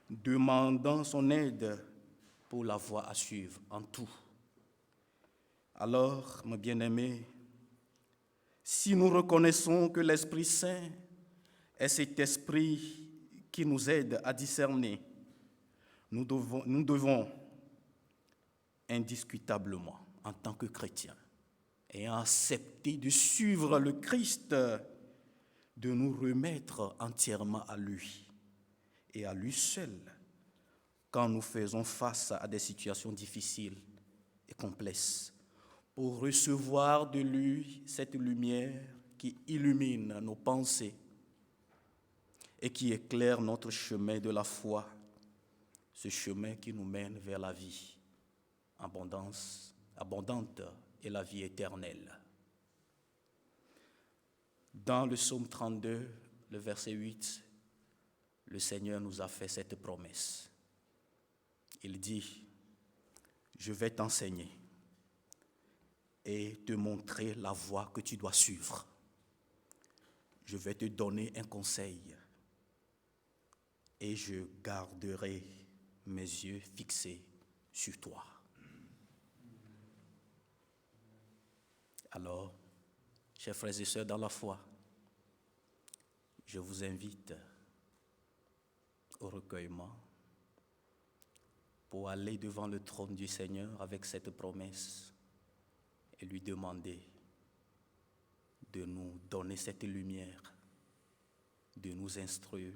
demandant son aide pour la voie à suivre en tout. Alors, mes bien-aimés, si nous reconnaissons que l'Esprit Saint est cet esprit qui nous aide à discerner, nous devons indiscutablement, en tant que chrétiens, ayant accepté de suivre le Christ, de nous remettre entièrement à lui et à lui seul quand nous faisons face à des situations difficiles et complexes, pour recevoir de lui cette lumière qui illumine nos pensées et qui éclaire notre chemin de la foi, ce chemin qui nous mène vers la vie abondante et la vie éternelle. Dans le psaume 32, le verset 8, le Seigneur nous a fait cette promesse. Il dit, « Je vais t'enseigner et te montrer la voie que tu dois suivre. Je vais te donner un conseil et je garderai mes yeux fixés sur toi. » Alors, chers frères et sœurs dans la foi, je vous invite au recueillement pour aller devant le trône du Seigneur avec cette promesse et lui demander de nous donner cette lumière, de nous instruire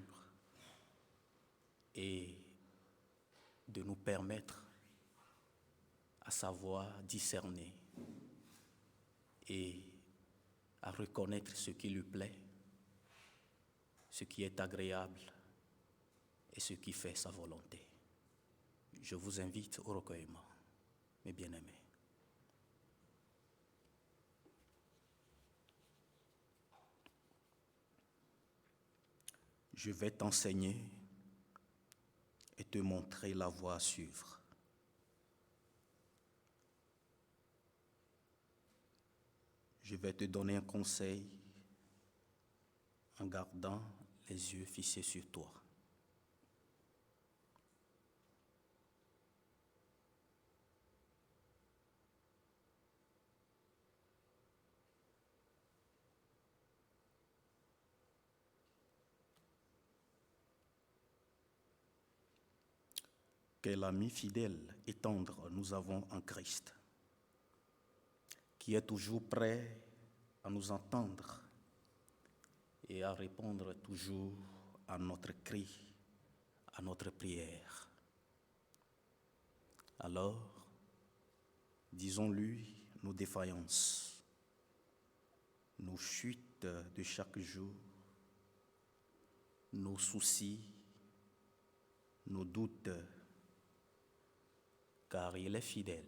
et de nous permettre à savoir discerner et à reconnaître ce qui lui plaît, ce qui est agréable et ce qui fait sa volonté. Je vous invite au recueillement, mes bien-aimés. Je vais t'enseigner et te montrer la voie à suivre. Je vais te donner un conseil en gardant les yeux fixés sur toi. Quel ami fidèle et tendre nous avons en Christ, qui est toujours prêt à nous entendre et à répondre toujours à notre cri, à notre prière. Alors, disons-lui nos défaillances, nos chutes de chaque jour, nos soucis, nos doutes, car il est fidèle.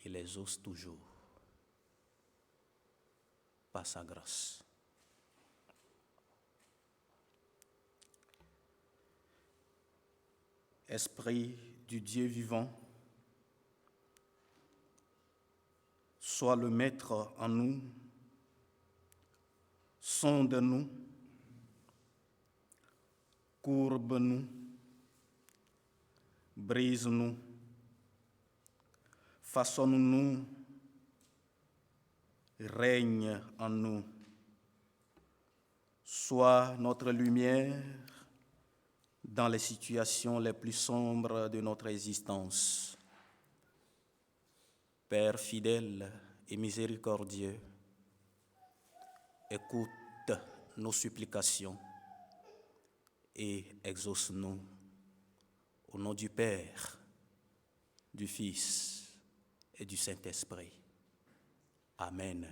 Il les ose toujours par sa grâce. Esprit du Dieu vivant, sois le maître en nous, sonde-nous, courbe-nous, brise-nous, façonne-nous, règne en nous. Sois notre lumière dans les situations les plus sombres de notre existence. Père fidèle et miséricordieux, écoute nos supplications et exauce-nous au nom du Père, du Fils et du Saint-Esprit. Amen.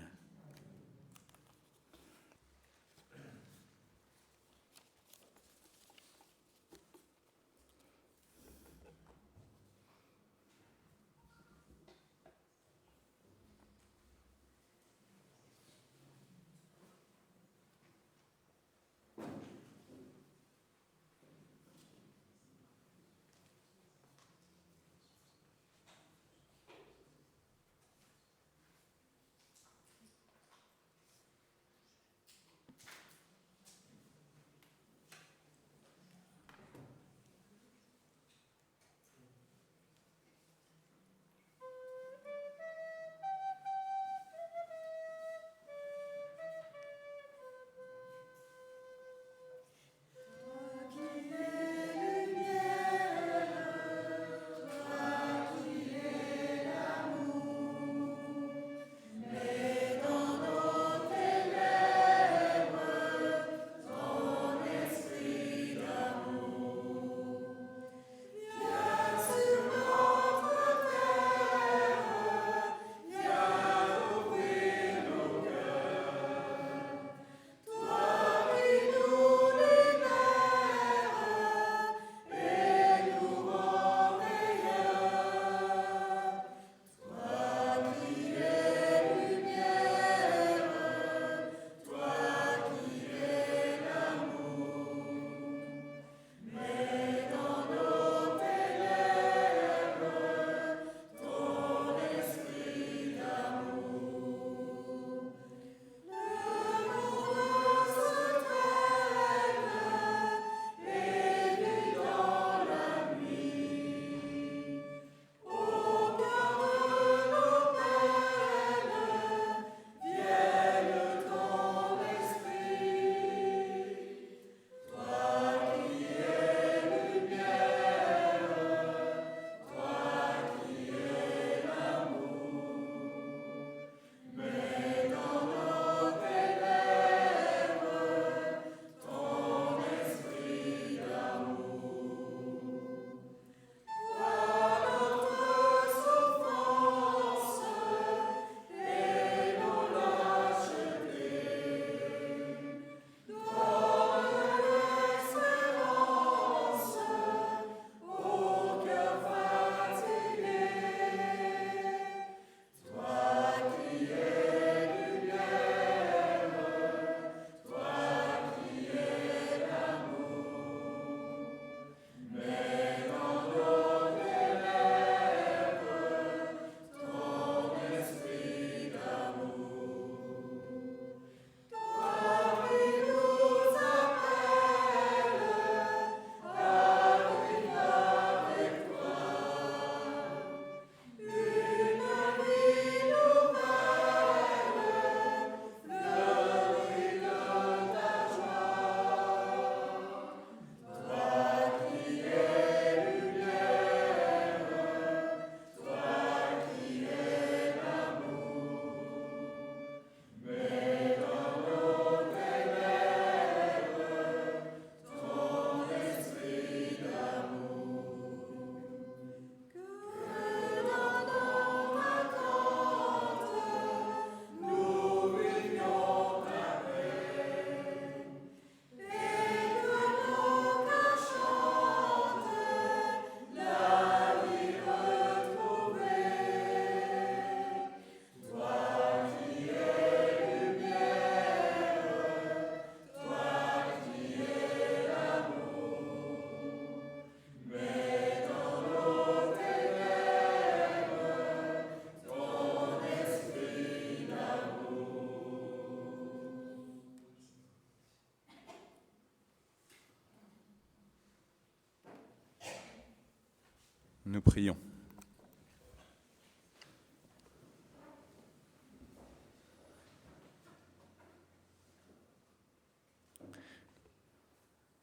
Nous prions.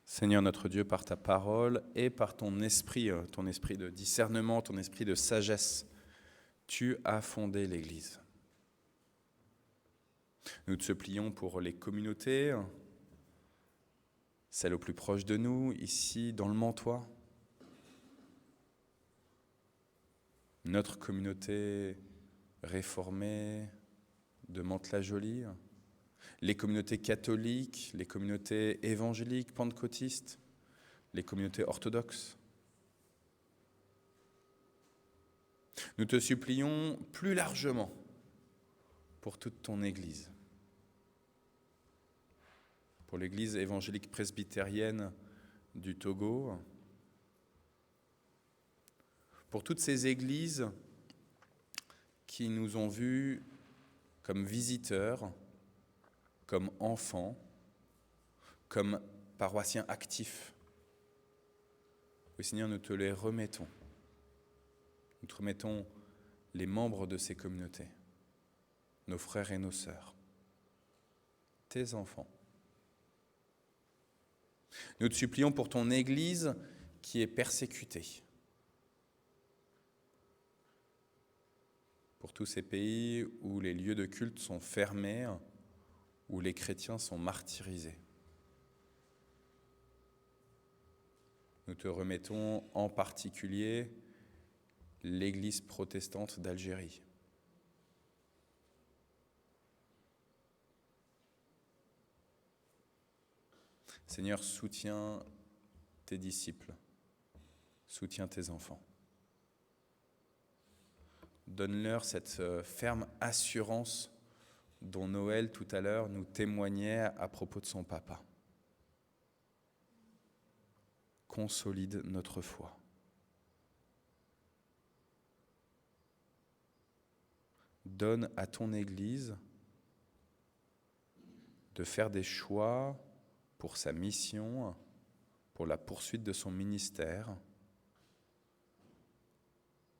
Seigneur notre Dieu, par ta parole et par ton esprit de discernement, ton esprit de sagesse, tu as fondé l'Église. Nous te supplions pour les communautés, celles au plus proche de nous, ici dans le Mantois, notre communauté réformée de Mantes-la-Jolie, les communautés catholiques, les communautés évangéliques, pentecôtistes, les communautés orthodoxes. Nous te supplions plus largement pour toute ton Église, pour l'Église évangélique presbytérienne du Togo, pour toutes ces églises qui nous ont vus comme visiteurs, comme enfants, comme paroissiens actifs. Oui, Seigneur, nous te les remettons. Nous te remettons les membres de ces communautés, nos frères et nos sœurs, tes enfants. Nous te supplions pour ton Église qui est persécutée, pour tous ces pays où les lieux de culte sont fermés, où les chrétiens sont martyrisés. Nous te remettons en particulier l'Église protestante d'Algérie. Seigneur, soutiens tes disciples, soutiens tes enfants. Donne-leur cette ferme assurance dont Noël, tout à l'heure, nous témoignait à propos de son papa. Consolide notre foi. Donne à ton Église de faire des choix pour sa mission, pour la poursuite de son ministère,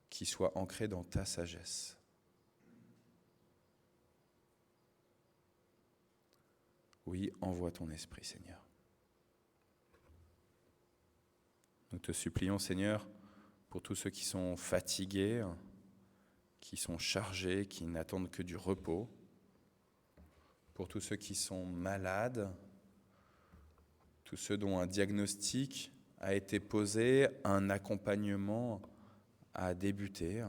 qui soient ancrés dans ta sagesse. Oui, envoie ton esprit, Seigneur. Nous te supplions, Seigneur, pour tous ceux qui sont fatigués, qui sont chargés, qui n'attendent que du repos, pour tous ceux qui sont malades, tous ceux dont un diagnostic a été posé, un accompagnement a débuté,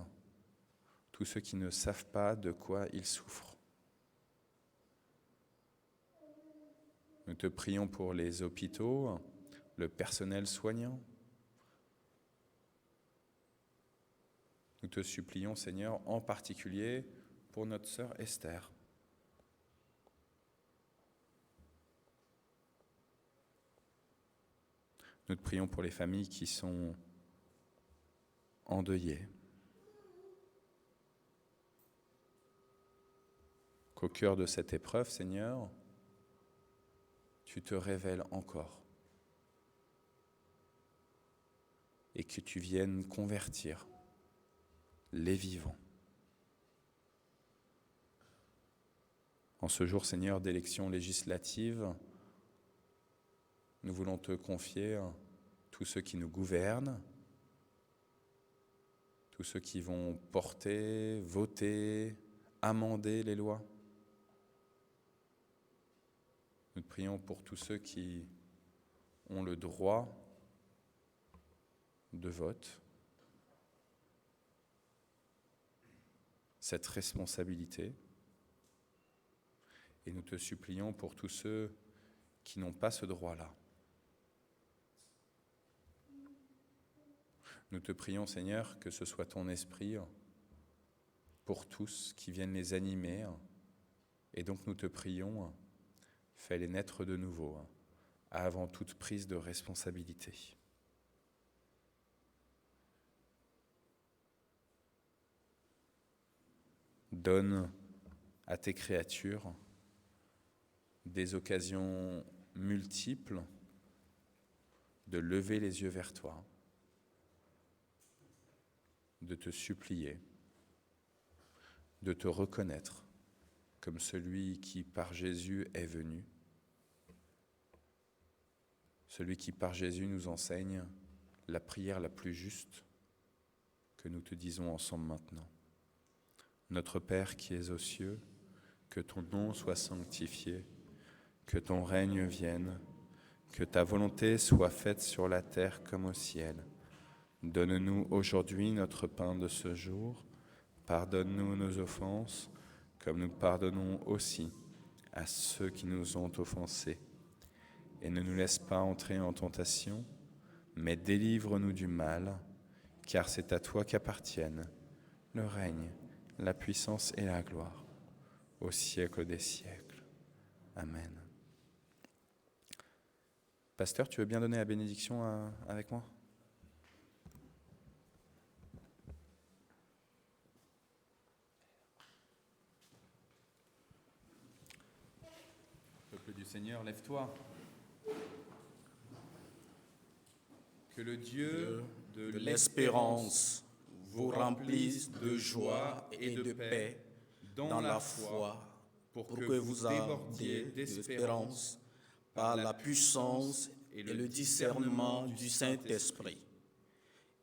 tous ceux qui ne savent pas de quoi ils souffrent. Nous te prions pour les hôpitaux, le personnel soignant. Nous te supplions, Seigneur, en particulier pour notre sœur Esther. Nous te prions pour les familles qui sont endeuillées. Qu'au cœur de cette épreuve, Seigneur, tu te révèles encore et que tu viennes convertir les vivants. En ce jour, Seigneur, d'élections législatives, nous voulons te confier tous ceux qui nous gouvernent, tous ceux qui vont porter, voter, amender les lois. Nous te prions pour tous ceux qui ont le droit de vote, cette responsabilité. Et nous te supplions pour tous ceux qui n'ont pas ce droit-là. Nous te prions, Seigneur, que ce soit ton esprit pour tous qui viennent les animer. Et donc nous te prions, fais-les naître de nouveau, avant toute prise de responsabilité. Donne à tes créatures des occasions multiples de lever les yeux vers toi, de te supplier, de te reconnaître comme celui qui par Jésus est venu, celui qui par Jésus nous enseigne la prière la plus juste que nous te disons ensemble maintenant. Notre Père qui es aux cieux, que ton nom soit sanctifié, que ton règne vienne, que ta volonté soit faite sur la terre comme au ciel. Donne-nous aujourd'hui notre pain de ce jour. Pardonne-nous nos offenses, comme nous pardonnons aussi à ceux qui nous ont offensés. Et ne nous laisse pas entrer en tentation, mais délivre-nous du mal, car c'est à toi qu'appartiennent le règne, la puissance et la gloire, au siècle des siècles. Amen. Pasteur, tu veux bien donner la bénédiction avec moi ? Peuple du Seigneur, lève-toi. Que le Dieu de l'espérance
vous remplisse de joie et de paix dans la foi, pour que vous abordiez d'espérance par la puissance et le discernement du Saint-Esprit.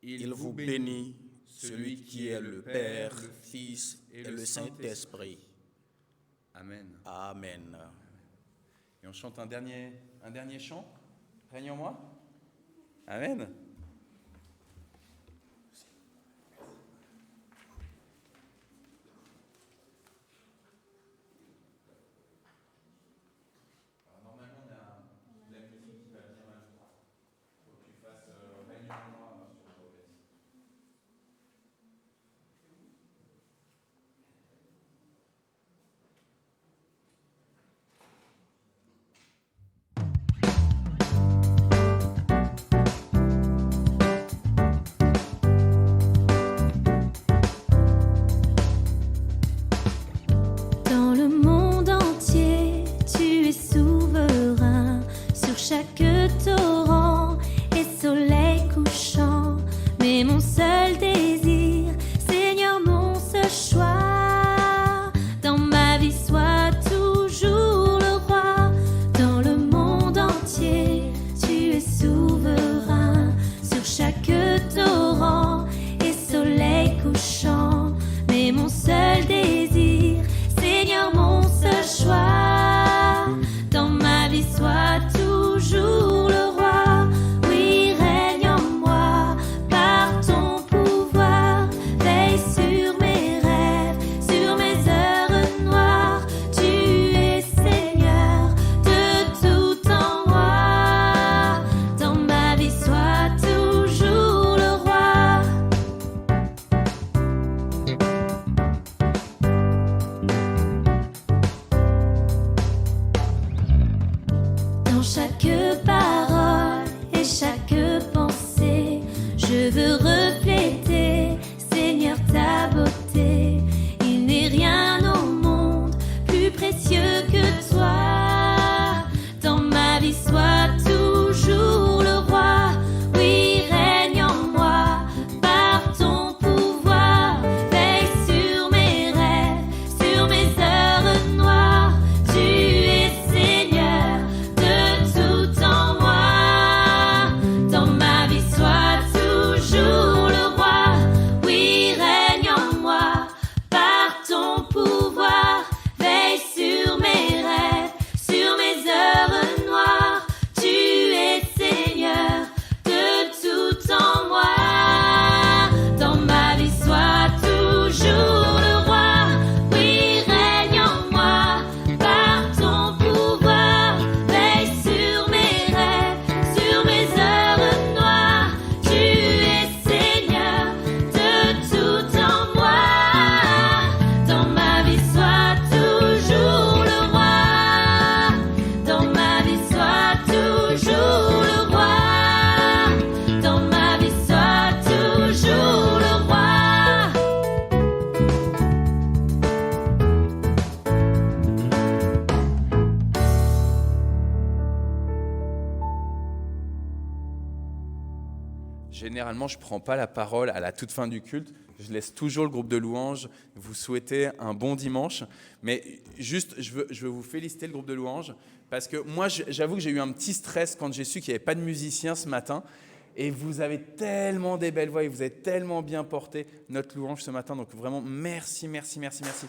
Il vous bénit, celui qui est le Père, le Fils et le Saint-Esprit.
Amen.
Amen.
Et on chante un dernier chant. Règne en moi. Amen.
Dans
généralement, je ne prends pas la parole à la toute fin du culte. Je laisse toujours le groupe de louanges vous souhaiter un bon dimanche. Mais juste, je veux vous féliciter, le groupe de louanges, parce que moi, j'avoue que j'ai eu un petit stress quand j'ai su qu'il n'y avait pas de musiciens ce matin. Et vous avez tellement des belles voix et vous avez tellement bien porté notre louange ce matin. Donc vraiment, merci, merci, merci, merci.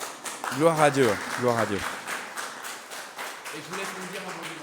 Gloire à Dieu, gloire à Dieu. Et je vous laisse me dire un bon